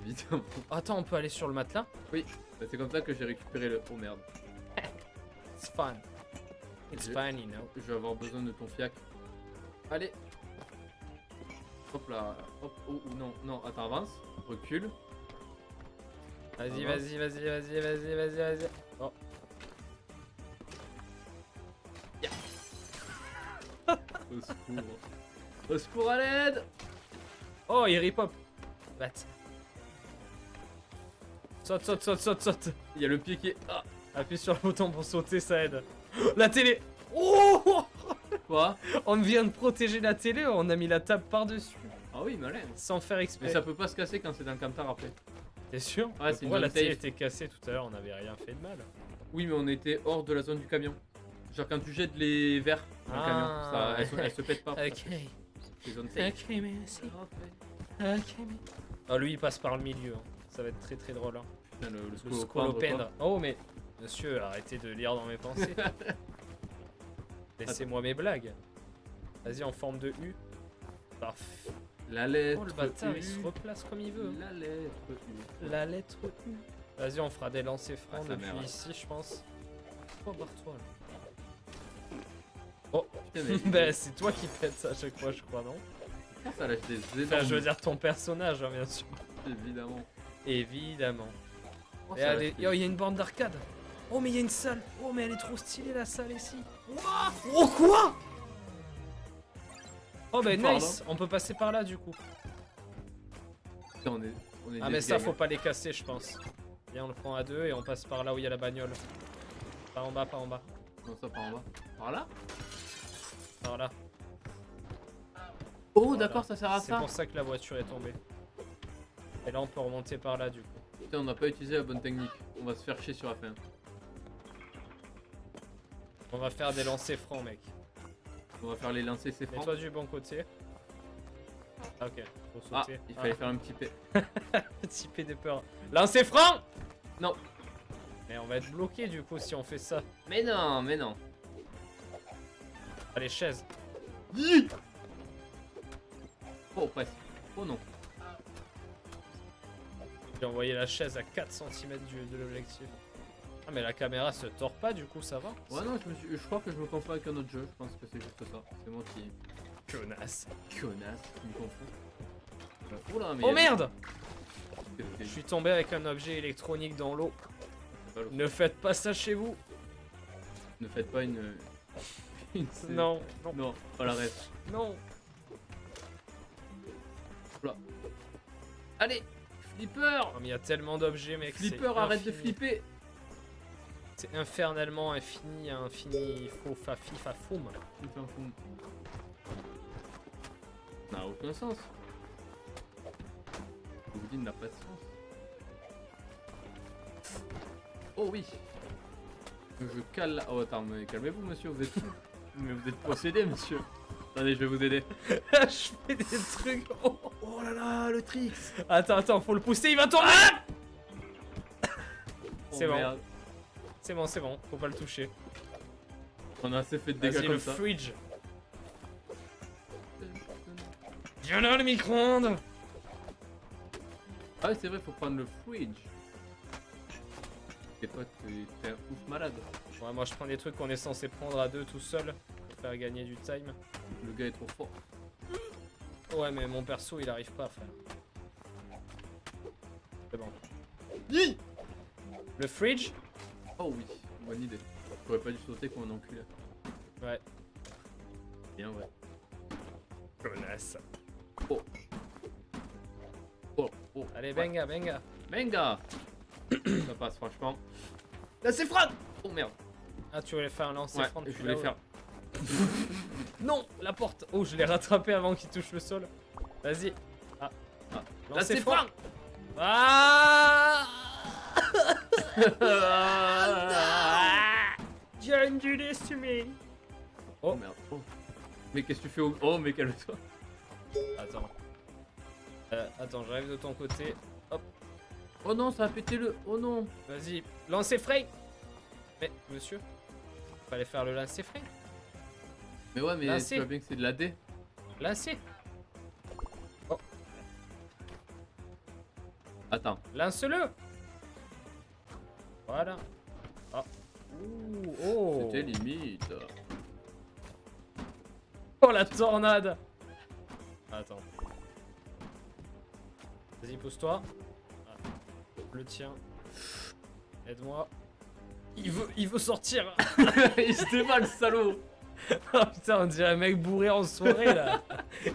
Évidemment. Attends, on peut aller sur le matelas? Oui, bah, c'est comme ça que j'ai récupéré le... Oh merde. It's fun. It's Je- fun, you know. Je vais avoir besoin de ton fiac. Allez. Hop là. Hop. Oh, oh, non, non, attends, avance. Recule. Vas-y, Avance. vas-y. Oh. Au secours. Au secours à l'aide! Oh, il ripop. Bat. Saute. Il y a le pied qui est... Ah! Appuie sur le bouton pour sauter, ça aide. La télé. Oh! Quoi? On vient de protéger la télé, on a mis la table par-dessus. Ah oui, malin. Sans faire exprès. Mais ça peut pas se casser quand c'est dans le camtar après. T'es sûr? Ouais, Mais c'est pourquoi une la zone télé safe. était cassée tout à l'heure, on n'avait rien fait de mal. Oui, mais on était hors de la zone du camion. Genre quand tu jettes les verres dans le camion, ça, elles se pètent pas. Ok. C'est zone safe. Ok, merci. Ok, Oh, lui, il passe par le milieu. Hein. Ça va être très très drôle. Hein. Putain, le Le scolopendre, scolopendre. Oh, mais monsieur, arrêtez de lire dans mes pensées. Laissez-moi mes blagues. Vas-y, en forme de U. Parfait. La lettre Oh, le bâtard, U. il se replace comme il veut. La lettre U. La lettre U. Vas-y, on fera des lancers francs Ah, sa depuis mère, ouais. ici, je pense. Oh, barre-toi là. Oh, Putain, mais bah c'est toi qui pètes ça à chaque fois, je crois, non? ça lâche des Enfin, énormes... je veux dire ton personnage, hein, bien sûr. Évidemment. Évidemment. Oh, Et ça allez, lâche des- yo, il y a une borne d'arcade. Oh, mais il y a une salle. Oh, mais elle est trop stylée la salle ici. Ouah. Oh, quoi? Oh, bah Pardon. nice. On peut passer par là du coup. Putain, on est Ah, des mais ça, gangs. faut pas les casser, je pense. Viens, on le prend à deux et on passe par là où il y a la bagnole. Par en bas, par en bas. Non, ça par en bas. Par là? Par là. Oh, Voilà. d'accord, ça sert à C'est ça. pour ça que la voiture est tombée. Et là, on peut remonter par là du coup. Putain, on n'a pas utilisé la bonne technique. On va se faire chier sur la fin. On va faire des lancers francs, mec. On va faire les lancers, c'est franc. Mets-toi du bon côté. Ah, ok, faut Ah, sauter. il fallait faire un petit P. Petit P de peur. Lancer franc. Non. Mais on va être bloqué du coup si on fait ça. Mais non, mais non. Allez, chaise. Oh, presque. Oh non. J'ai envoyé la chaise à 4 cm de l'objectif. Ah mais la caméra se tord pas du coup, ça va? Ouais, non, je crois que je me confonds avec un autre jeu. Je pense que c'est juste ça. C'est moi qui. Connasse. Connasse, qui me confonds. Oula, mais. Oh merde! Je Je suis tombé avec un objet électronique dans l'eau. pas le- Ne faites pas ça chez vous. Ne faites pas une. Non, non, Non, pas la rêve. non. Allez, Flipper. Oh, mais il y a tellement d'objets, mec. Flipper, c'est arrête de infini. flipper. C'est infernalement infini, infini, faux, fafi, fafoum. Il fait un fou. Ça n'a aucun sens. Je vous dis, n'a pas de sens. Oh oui. Je cale la... Oh attends, mais calmez-vous monsieur, vous êtes... mais vous êtes possédé monsieur. Attendez, je vais vous aider. Je fais des trucs. Oh. Oh là là, le tricks. Attends, faut le pousser, il va tomber. C'est Oh, bon. merde. C'est bon, faut pas le toucher. On a assez fait de dégâts Vas-y, comme le ça. fridge. Viens là, le micro-ondes. Ah oui, c'est vrai, faut prendre le fridge. Et toi, t'es un ouf malade. Ouais, moi je prends des trucs qu'on est censé prendre à deux tout seul pour faire gagner du time. Le gars est trop fort. Ouais, mais mon perso il arrive pas, frère. C'est bon. Le fridge. Oh oui, bonne idée. J'aurais pas dû sauter comme un enculé. Ouais. Bien ouais. Connasse. Oh. Oh, oh. Allez, Ouais. benga, benga. Venga. Ça passe franchement. Là c'est Fran. Oh merde. Ah, tu voulais faire un lancer Ouais, franc je depuis voulais là-haut. faire. Non, la porte. Oh, je l'ai rattrapé avant qu'il touche le sol. Vas-y. Ah. Là Lancer c'est franc. Fran. Ah. You underestimate. Oh merde. Oh. Mais qu'est-ce que tu fais au... Oh mais calme-toi. Attends. Attends, j'arrive de ton côté. Hop. Oh non, ça a pété le... Oh non. Vas-y. Lancer frein. Mais, monsieur. Fallait faire le lancer frein. Mais ouais, mais Là, tu c'est- vois bien que c'est de la D. Lancer. Oh. Attends. Lance-le. Voilà. Ah. Ouh, oh. C'était limite. Oh la tornade. Attends. Vas-y, pousse-toi. Ah. Le tien. Aide-moi. Il veut sortir. Il se déballe, salaud. Oh putain, on dirait un mec bourré en soirée là.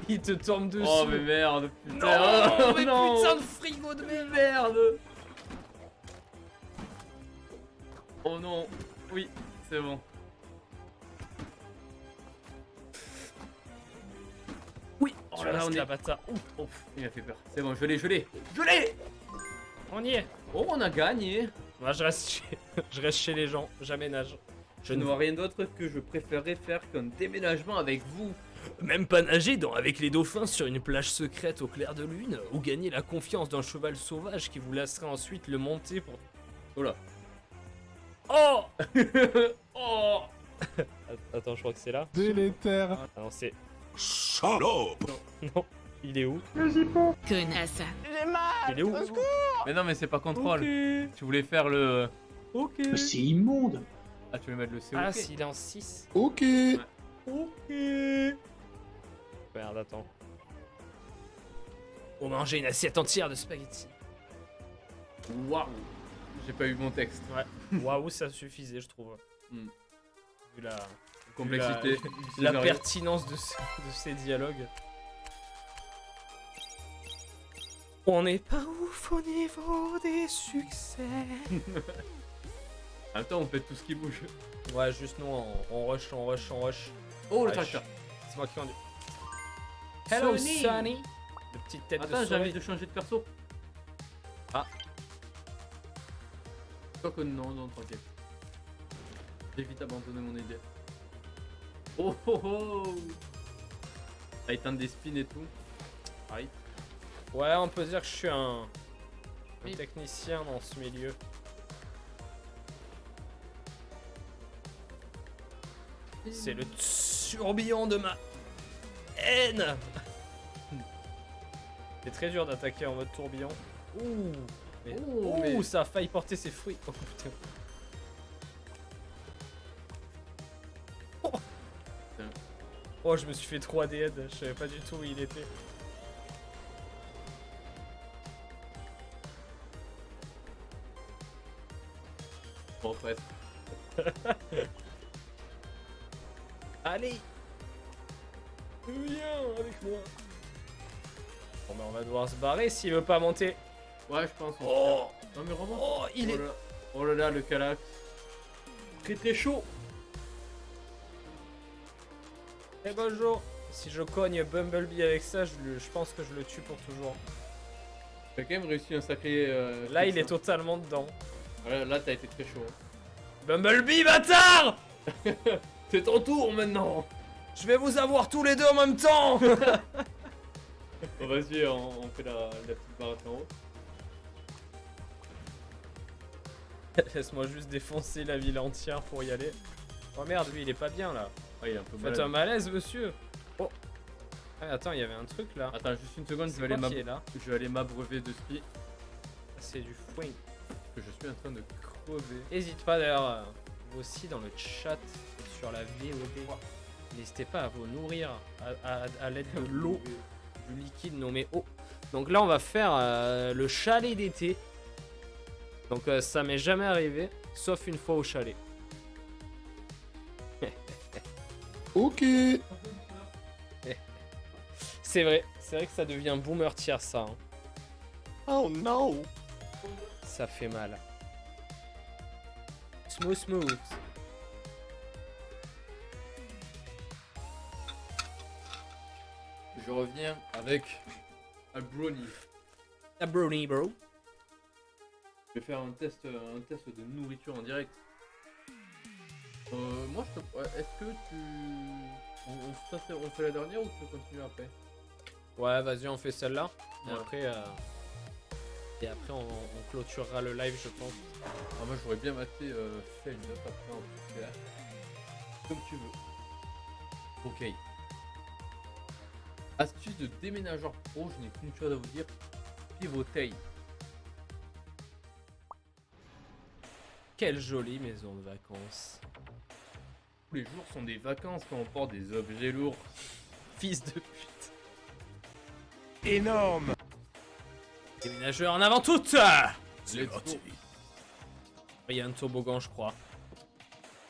Il te tombe dessus. Oh mais merde, putain. Non, Oh, mais non. putain de frigo de merde. Merde. Oh non. Oui, c'est bon. Oui. Oh Tu là là, restes on la est... bâtard. Ouh, Oh, il m'a fait peur. C'est bon, je l'ai. Je l'ai. on y est. Oh, on a gagné. Moi je reste chez les gens, j'aménage. Je ne vois rien d'autre que je préférerais faire qu'un déménagement avec vous. Même pas nager avec les dauphins sur une plage secrète au clair de lune, ou gagner la confiance d'un cheval sauvage qui vous laisserait ensuite le monter pour... Oh là. Oh. Oh. Attends, je crois que c'est là. Délétère. Ah non, c'est... Salope. Non, il est où? Connasse. Il est où? Mais non, mais c'est pas contrôle. Ok. Tu voulais faire le... Ok. C'est immonde. Ah, tu voulais mettre le COP. Ah, s'il est en 6. Ok. Ok. Merde, attends. On mangeait une assiette entière de spaghettis. Waouh. J'ai pas eu mon texte. Ouais. Waouh, ça suffisait, je trouve. Hmm. Vu la... Complexité. La Scénario. pertinence de ces dialogues. On n'est pas ouf au niveau des succès. En même temps, on pète tout ce qui bouge. Ouais, juste nous, on rush. Oh, le Ouais, tracteur. C'est moi qui conduis. Hello, Sonny. Sonny. De petite tête Attends, de j'ai envie souris. de changer de perso. Ah. Quoique non, non, tranquille. J'ai vite abandonné mon idée. Oh oh oh. Ça éteint des spins et tout. Right. Ouais, on peut dire que je suis un Oui. technicien dans ce milieu. C'est le tourbillon de ma haine. C'est très dur d'attaquer en mode tourbillon. Ouh, mais, Oh, mais- ça a failli porter ses fruits. Oh putain. Oh. Putain. Oh, je me suis fait 3D head, je savais pas du tout où il était. Bon, presque. Allez, viens avec moi. Bon, mais on va devoir se barrer s'il veut pas monter. Ouais, je pense. Oh, Non, mais remonte. oh, il est. Oh là là, le Calax. Très très chaud. Eh bonjour. Si je cogne Bumblebee avec ça, je pense que je le tue pour toujours. T'as quand même réussi un sacré. Là, truc, il est ça. totalement dedans. Là, t'as été très chaud. Bumblebee, bâtard! C'est ton tour maintenant. Je vais vous avoir tous les deux en même temps. Bon, vas-y, on fait la petite barre en haut. Laisse-moi juste défoncer la ville entière pour y aller. Oh merde, lui, il est pas bien là. Ah, il est un peu Faites malade. un malaise, monsieur. Oh. Ah, attends, il y avait un truc là. Attends, juste une seconde, je C'est vais, quoi aller qui est là? je vais aller m'abreuver de spi. C'est du foin. Que je suis en train de crever. N'hésite pas d'ailleurs, vous aussi dans le chat et sur la VOD. N'hésitez pas à vous nourrir à l'aide de l'eau, du liquide nommé eau. Donc là, on va faire le chalet d'été. Donc ça m'est jamais arrivé, sauf une fois au chalet. Ok. C'est vrai que ça devient boomer tier ça. Hein. Oh no. Ça fait mal. Smooth. Je reviens avec un brownie. A brownie, bro. Je vais faire un test de nourriture en direct. Moi, je te... ouais, est-ce que tu... On fait la dernière ou tu veux continuer après? Ouais, vas-y, on fait celle-là. Et Ouais. après, on clôturera le live, je pense. Ah, moi, j'aurais bien maté Feld après en tout cas. Comme tu veux. Ok. Astuce de déménageur pro, je n'ai qu'une chose à vous dire. Pivoter. Quelle jolie maison de vacances. Tous les jours sont des vacances quand on porte des objets lourds. Fils de pute. Énorme. Déménageur en avant toute. Let's go. Il y a un toboggan, je crois.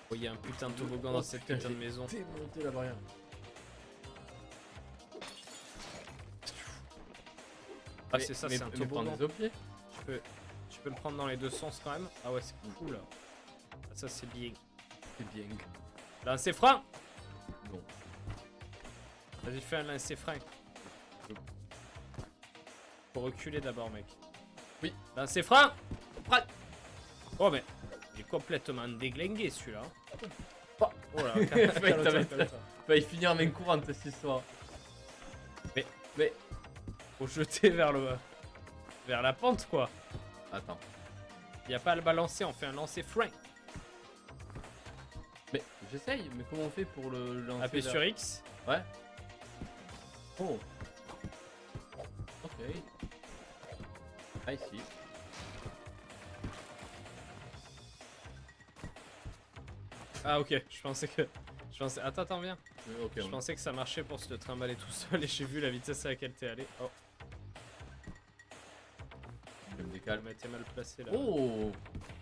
Oh, il y a un putain de toboggan dans cette putain de maison. Démonter la barrière. Ah, c'est ça, c'est un mais toboggan. prendre des objets. Tu peux le prendre dans les deux sens quand même. Ah ouais, c'est cool. Ah, ça, c'est bien. C'est bien. Lancer frein. Non. Vas-y, fais un lancer frein. Faut reculer d'abord, mec. Oui. Lancer frein. Frein. Oh, mais il est complètement déglingué celui-là. Oh là, Va y finir en main courante cette histoire. Mais faut jeter vers la pente quoi. Attends. Y a pas à le balancer, on fait un lancer frein. Mais j'essaye, mais comment on fait pour le lancer Appuie vers- sur X. Ouais. Oh. Ok. Ah ici. Ah ok, je pensais. Attends, viens. Ok. Je pensais que ça marchait pour se le trimballer tout seul et j'ai vu la vitesse à laquelle t'es allé. Oh, Je me on décale. m'était mal placé là. Oh.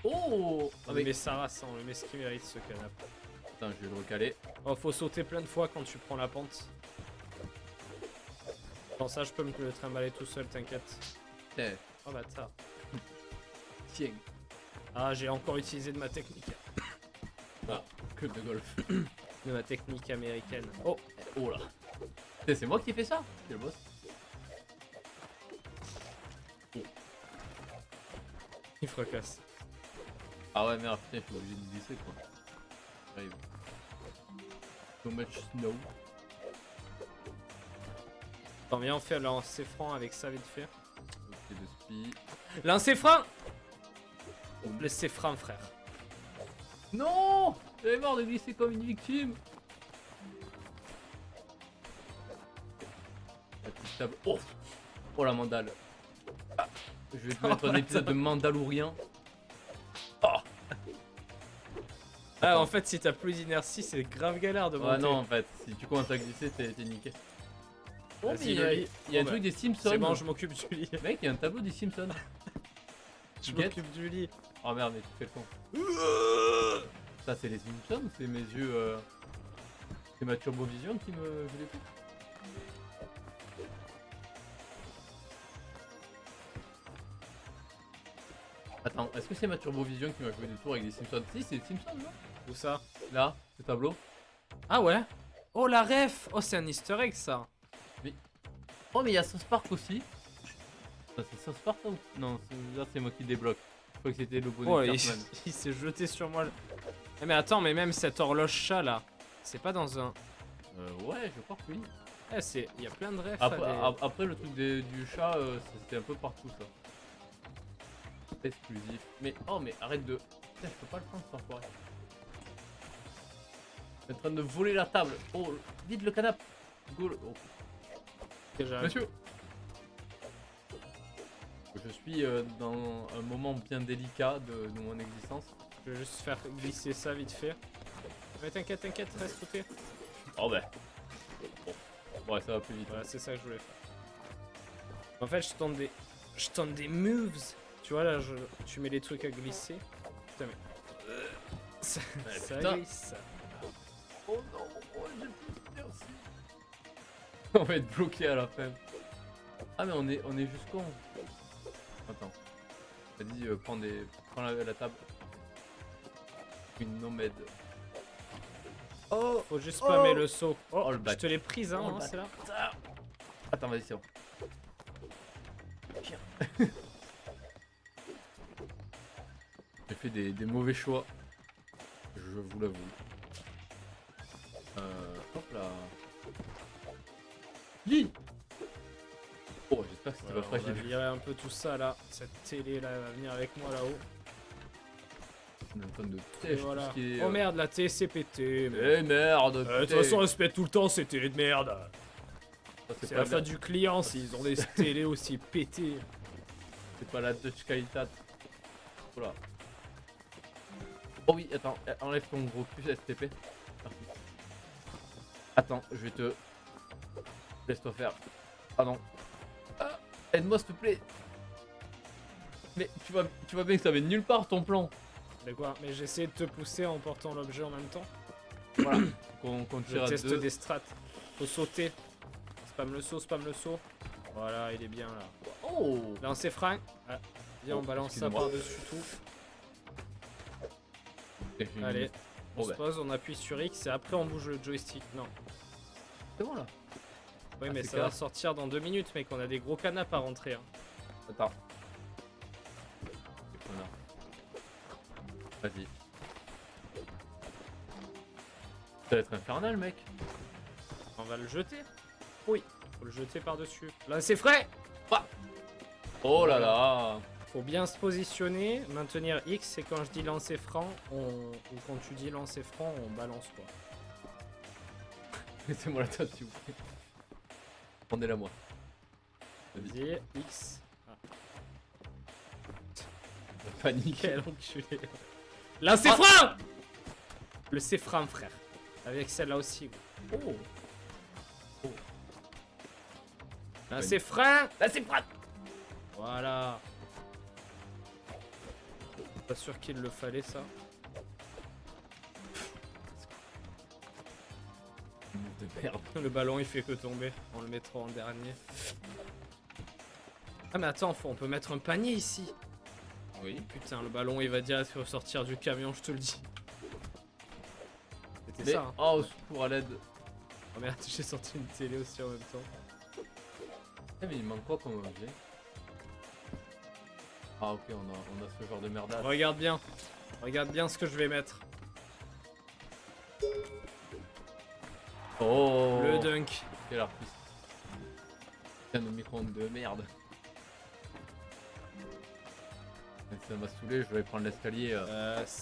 Oh. On Ah, lui mais... met sa race, hein, on lui met ce qu'il mérite ce canapé. Attends, je vais le recaler. Oh, faut sauter plein de fois quand tu prends la pente. Bon, ça, je peux me le trimballer tout seul, t'inquiète. Eh, Oh bâtard. tiens. Ah, j'ai encore utilisé de ma technique. Club de golf. De ma technique américaine. Oh, Oh là. Eh, c'est moi qui ai fait ça. C'est le boss. il fracasse. Ah ouais, merde, putain, je suis obligé de glisser quoi. J'arrive. So much snow. Attends, viens, on fait le lancer franc avec ça vite fait. Ok, de spi. Lancer franc. Laissez franc, frère. Non! J'avais marre de glisser comme une victime. La petite table. Oh! Oh la mandale. Ah, je vais te mettre un épisode de mandale ou rien. Ah, en fait, si t'as plus d'inertie, c'est grave galère de monter. Ah non, en fait, si tu commences à glisser, t'es niqué. Oh, mais Vas-y, il y a, le lit. il y a un Bon, truc des Simpsons. C'est bon, je m'occupe du lit. Mec, il y a un tableau des Simpsons. Je Get. m'occupe du lit. Oh merde, mais tu fais le con. Ça, c'est les Simpsons ou c'est mes yeux. C'est ma turbovision qui me joue des trucs. Attends, est-ce que c'est ma turbovision qui m'a joué des tours avec des Simpsons? Si, c'est les Simpsons, non? Où ça? Là, ce tableau. Ah ouais? Oh la ref! Oh, c'est un easter egg ça! Oh, mais il y a South Park aussi. Ça, c'est South Park, ça ou... Non, là, c'est moi qui débloque. Je crois que c'était le bonnet Oh, de il, Cartman. il s'est jeté sur moi. Eh, mais attends, mais même cette horloge chat là, c'est pas dans un. Ouais, je crois que oui. Eh, c'est. Il y a plein de refs. Après, à des- après le truc du chat, c'était un peu partout ça. Exclusif. Mais oh, mais arrête de. Putain, je peux pas le prendre cet enfoiré. Je suis en train de voler la table. Oh, vite le canapé. Go. Oh. que j'arrive. Monsieur. Je suis dans un moment bien délicat de mon existence. Je vais juste faire glisser ça vite fait. Mais t'inquiète, reste sauté. Oh ben. Bon. Ouais, ça va plus vite. Voilà, c'est ça que je voulais faire. En fait, je tente des moves. Tu vois là, tu mets les trucs à glisser. Putain, mais. Ça, Ouais, ça putain. glisse. Oh non, oh, j'ai plus merci. On va être bloqué à la fin. Ah mais on est jusqu'au. Attends. Vas-y, prends la table. Une nomade. Oh, Faut juste spammer le saut. Oh, Oh, le je bac. te l'ai prise, hein, Oh, le hein, bac. c'est là. Attends, vas-y, c'est bon. J'ai fait des mauvais choix. Je vous l'avoue. Hop là. Lit. Oh, j'espère que c'était pas Voilà, on va fragile. virer un peu tout ça là. Cette télé là elle va venir avec moi là-haut. On est en train de Et tèche tout voilà. ce qui est. Oh merde, la télé s'est pétée. mais- Eh merde. De toute putain. façon, elle se pète tout le temps, ces télés de merde. Ça, C'est pas la bien. faute du client s'ils ont des télés aussi pétées. C'est pas la Dutch Qualitat. Voilà. Oh oui, attends, enlève ton gros cul STP. Merci. Attends, je vais te. Laisse-toi faire. Ah non. Ah, aide-moi s'il te plaît. Mais tu vois bien que ça va nulle part ton plan. De quoi? Mais j'ai essayé de te pousser en portant l'objet en même temps. Voilà. Qu'on Je tire à teste deux. des strats. Faut sauter. Spam le saut, spam le saut. Voilà, il est bien là. Oh. Lancer franc. Ah, viens, Oh, on balance ça excuse-moi. par-dessus tout. Et j'ai une- Allez, on Oh, se bah. pose, on appuie sur X et après on bouge le joystick. Non. C'est bon là. Oui, Ah, mais c'est ça va clair. sortir dans 2 minutes, mec. On a des gros canapes à rentrer. Hein. Attends. C'est connard. Vas-y. Ça va être infernal, mec. On va le jeter. Oui, faut le jeter par-dessus. Là, c'est frais. Oh là là. Faut bien se positionner, maintenir X et quand je dis lancer franc, ou quand tu dis lancer franc, on balance quoi. Laissez-moi la table, s'il vous plaît. Rendez-la moi. Vas-y, X. Panique. Quel enculé. Lancer franc. Le c'est franc, frère. Avec celle-là aussi. Gros. Oh. Lancer franc. Lancer franc. Voilà. Pas sûr qu'il le fallait ça. De merde. Le ballon il fait que tomber. On le mettra en dernier. Ah mais attends, on peut mettre un panier ici. Oui. Putain, le ballon il va direct ressortir du camion, je te le dis. C'était Mais, ça. Hein. oh, au secours à l'aide. Oh merde, j'ai sorti une télé aussi en même temps. Eh, mais il manque quoi comme objet? Ah, ok, on a ce genre de merdade. Regarde bien. Regarde bien ce que je vais mettre. Oh. Le dunk. Quel artiste. Putain, nos micro-ondes de merde. Ça m'a saoulé, je vais prendre l'escalier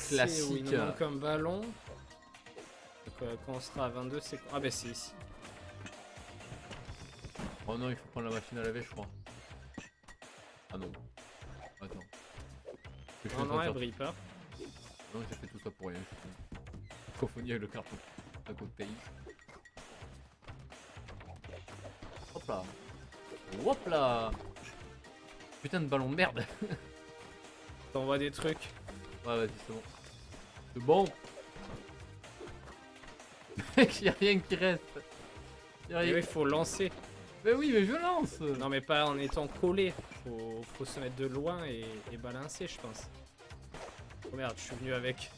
classique. Où il nous manque un ballon. Donc, quand on sera à 22, c'est quoi? Ah bah c'est ici. Oh non, il faut prendre la machine à laver, je crois. Ah non. Attends. Je suis Non, en train non, de elle faire- brille pas. Non, j'ai fait tout ça pour rien. Je suis confondu avec le carton à côté. Hop là. Hop là. Putain de ballon de merde. T'envoies des trucs. Ouais, vas-y, c'est bon. C'est bon. Mec, y'a rien qui reste. Y a Et rien. oui, faut lancer. Mais oui, mais je lance. Non, mais pas en étant collé. Faut se mettre de loin et balancer, je pense. Oh merde, je suis venu avec.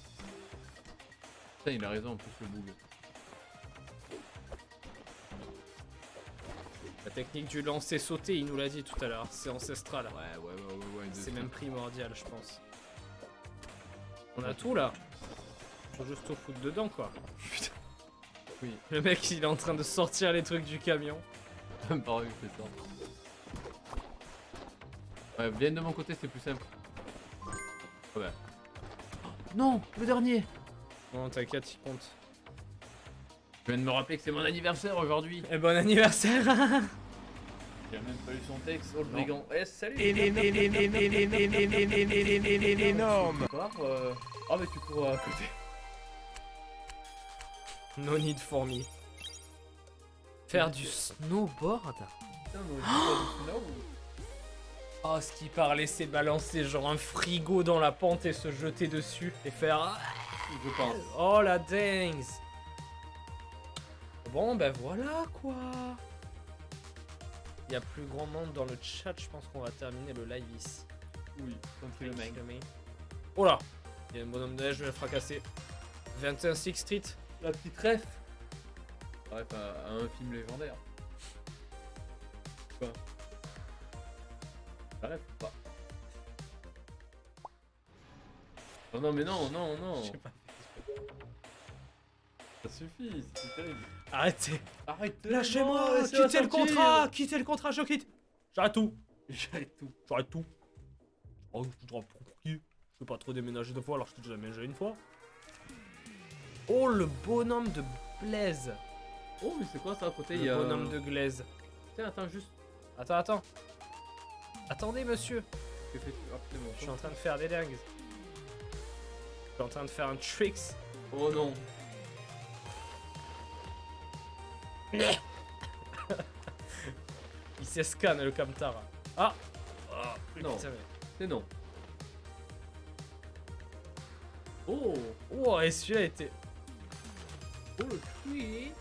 Putain, il a raison en plus, le boule. La technique du lancer sauter, il nous l'a dit tout à l'heure. C'est ancestral. Ouais. C'est même primordial, je pense. On a tout là. Faut juste au foutre dedans, quoi. Putain. Oui. Le mec, il est en train de sortir les trucs du camion. Pareil, je fais ça. Ouais, viens de mon côté, c'est plus simple. Ouais. Non, le dernier. Non, t'inquiète, il compte. Je viens de me rappeler que c'est mon anniversaire aujourd'hui. Et bon anniversaire. J'ai même pas eu son texte. Oh le brigand. Eh, salut. Énorme. Ah mais tu cours à côté. No need for me. Faire du snowboard. Putain, non, pas du snow. Oh, ce qui parlait, c'est balancer genre un frigo dans la pente et se jeter dessus et faire. Je pense. Oh la dingue. Bon, ben voilà quoi. Il y a plus grand monde dans le chat, je pense qu'on va terminer le live ici. Oui, tranquille mec. Oh là. Il y a un bonhomme de neige, je vais le fracasser. 21 Sixth Street. La petite ref. Bref, à un film légendaire. Quoi? La ref ou pas? Oh non mais non, non, non. Je sais pas. Ça suffit, c'est terrible. Arrêtez. Arrête, Lâchez-moi. Quittez le contrat. Quittez le contrat, je quitte. J'arrête tout. J'arrête tout. J'arrête tout. Oh, je dois je peux pas trop déménager deux fois alors que je t'ai déjà déménagé une fois. Oh, le bonhomme de Blaise. Oh mais c'est quoi ça à côté? Le bonhomme de Glaise. Tiens, attends juste. Attends. Attendez, monsieur. Que fais-tu? Ah putain, mon Je suis en train de faire des dingues. Je suis en train de faire un tricks. Oh non. Il s'escanne le Kamtara. Ah. Non. Putain, mais- C'est non. Oh. Oh, et celui-là était. Oh le tweet.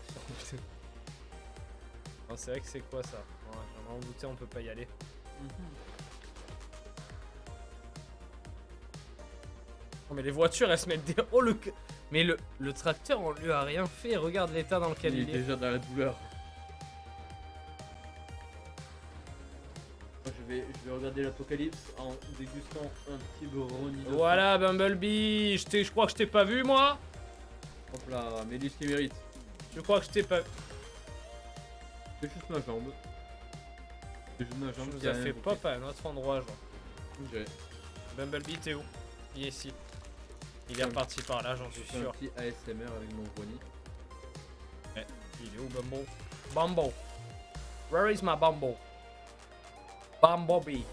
Non, c'est vrai que c'est quoi ça? Ouais, j'en ai douté, on peut pas y aller. Oh, mais les voitures elles se mettent des. Oh le. Mais le tracteur on lui a rien fait, regarde l'état dans lequel Il est il est. déjà dans la douleur. Moi, je vais regarder l'apocalypse en dégustant un petit brownie. de Voilà Bumblebee, je crois que je t'ai pas vu moi. pain. Hop là, Mélis qui mérite. Je crois que je t'ai pas. C'est juste ma jambe. C'est juste ma Je jambe nous qui a fait pop à un autre endroit genre. J'ai Bumblebee t'es où? Il est ici. Il est reparti par là, j'en suis fait un sûr. petit ASMR avec mon brownie. Il est où Bumble? Bumble. Where is my Bumble? Bumblebee.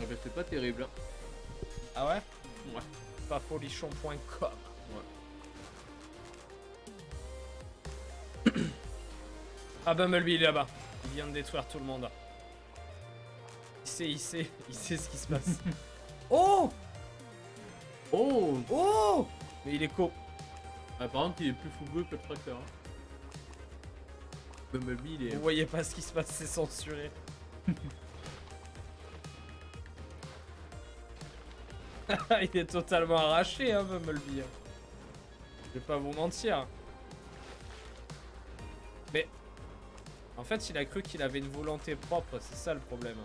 En fait, c'est pas terrible. Hein. Ah ouais? Ouais. Pasfolichon.com. Ah Bumblebee il est là-bas. Il vient de détruire tout le monde. Il sait ce qui se passe. Oh! Oh. Oh! Mais il est Ah, par contre, il est plus fougueux que le tracteur. Hein. Bumblebee, il est. Vous voyez pas ce qui se passe, c'est censuré. Il est totalement arraché, hein, Bumblebee. Je vais pas vous mentir. Mais en fait, il a cru qu'il avait une volonté propre, c'est ça le problème.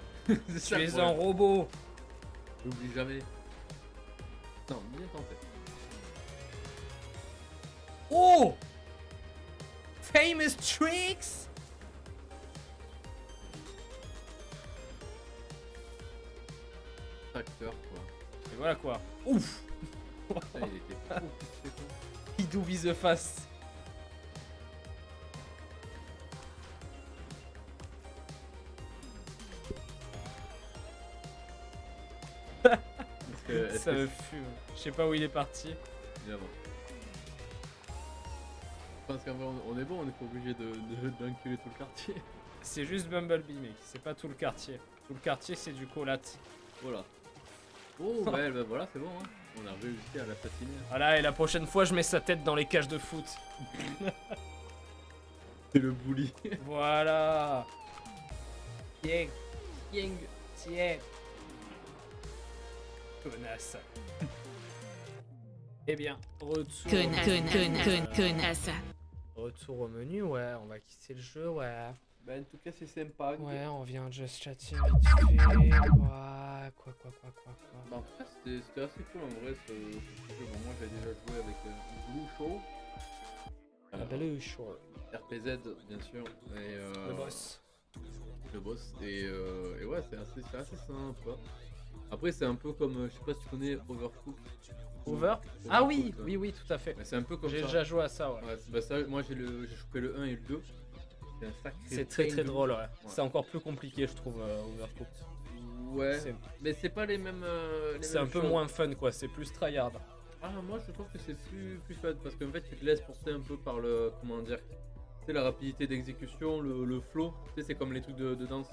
C'est ça, Tu le es un problème. robot. N'oublie jamais. Non, bien tenté. Oh! Famous tricks! Voilà quoi. Ouf. Putain, il était fou, c'est con. He do be the fast. Est-ce Ça que me fume. Je sais pas où il est parti. évidemment. Je pense qu'en vrai, on est bon, on n'est pas obligé d'enculer tout le quartier. C'est juste Bumblebee, mec. C'est pas tout le quartier. Tout le quartier, c'est du colat. Voilà. Oh, bah voilà, c'est bon, hein. On a réussi à l'assassiner. Voilà, et la prochaine fois, je mets sa tête dans les cages de foot. C'est le bully. Voilà. Tiens. Tiens. Tiens. Connasse. Eh bien, retour. Connasse. Retour au menu, ouais. On va quitter le jeu, ouais. Bah, en tout cas, c'est sympa. Ouais, on vient just chatting vite fait. Quoi. Bah, en tout cas, c'était assez cool en vrai ce jeu. Bon, moi, j'avais déjà joué avec Blue Show. La belle show. RPZ, bien sûr. Et, Le boss. Le boss. Et ouais, c'est assez sympa. Après, c'est un peu comme, je sais pas si tu connais Overcooked. Over. Ah oui, Overcooked, ouais. oui, tout à fait. Bah, c'est un peu comme J'ai ça. déjà joué à ça, ouais. Ouais, bah ça, moi j'ai chopé le 1 et le 2. C'est un sacré. C'est très pain très de drôle, ouf. ouais. C'est encore plus compliqué, je trouve, Overcooked. Ouais, C'est- mais c'est pas les mêmes. C'est un peu moins fun, quoi. C'est plus tryhard. Ah, moi je trouve que c'est plus fun parce qu'en fait tu te laisses porter un peu par le. Comment dire. Tu sais, la rapidité d'exécution, le flow. Tu sais, c'est comme les trucs de danse.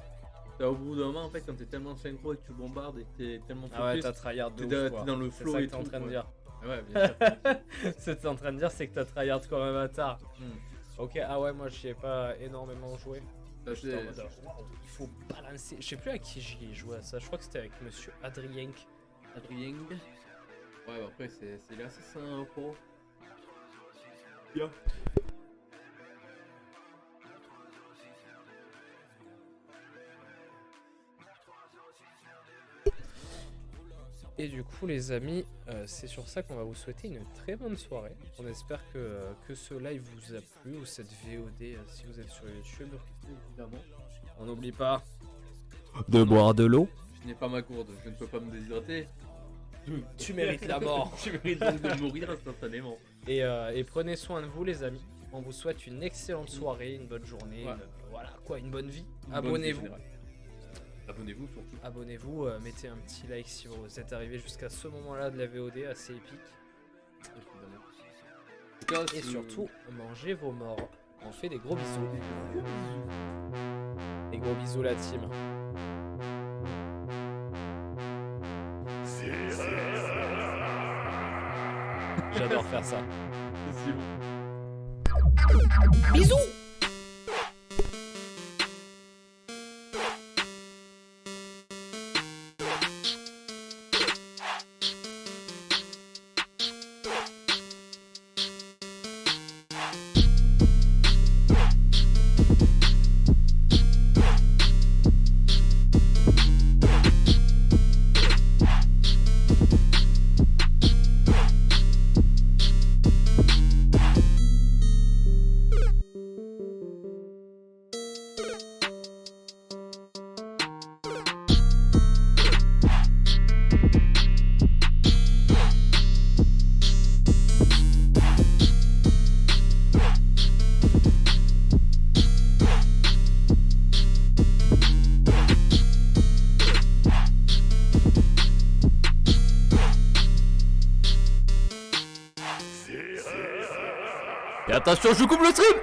T'as au bout d'un moment, en fait, quand t'es tellement synchro et que tu bombardes et que t'es tellement Ah ouais, focus, t'as tryhard de t'es ouf, quoi. dans le C'est flow ça et que t'es en tout, train de ouais. dire. Ah ouais, bien sûr. Ce que t'es en train de dire, c'est que t'as tryhard comme un bâtard. Hmm. Ok, ah ouais, moi j'y ai pas énormément joué. Ça, J'étais en c'est- mode, wow, il faut balancer. Je sais plus à qui j'y ai joué à ça. Je crois que c'était avec monsieur Adrienk. Adrien. Ouais, bah après, c'est assez sympa. Bien. Et du coup, les amis, c'est sur ça qu'on va vous souhaiter une très bonne soirée. On espère que ce live vous a plu, ou cette VOD si vous êtes sur YouTube. Évidemment. On n'oublie pas de boire de l'eau. Je n'ai pas ma gourde, je ne peux pas me déshydrater. Tu mérites la mort. Tu mérites donc de mourir instantanément. Et prenez soin de vous, les amis. On vous souhaite une excellente soirée, une bonne journée, Ouais. voilà quoi, une bonne vie. Une bonne vie Abonnez-vous. générale. Abonnez-vous surtout. Abonnez-vous, mettez un petit like si vous êtes arrivé jusqu'à ce moment-là de la VOD, assez épique. Évidemment. En tout cas, Et si- surtout, mangez vos morts. On fait des gros bisous. Des gros bisous la team. J'adore faire ça. c'est bon. Bisous. Et attention, je coupe le stream!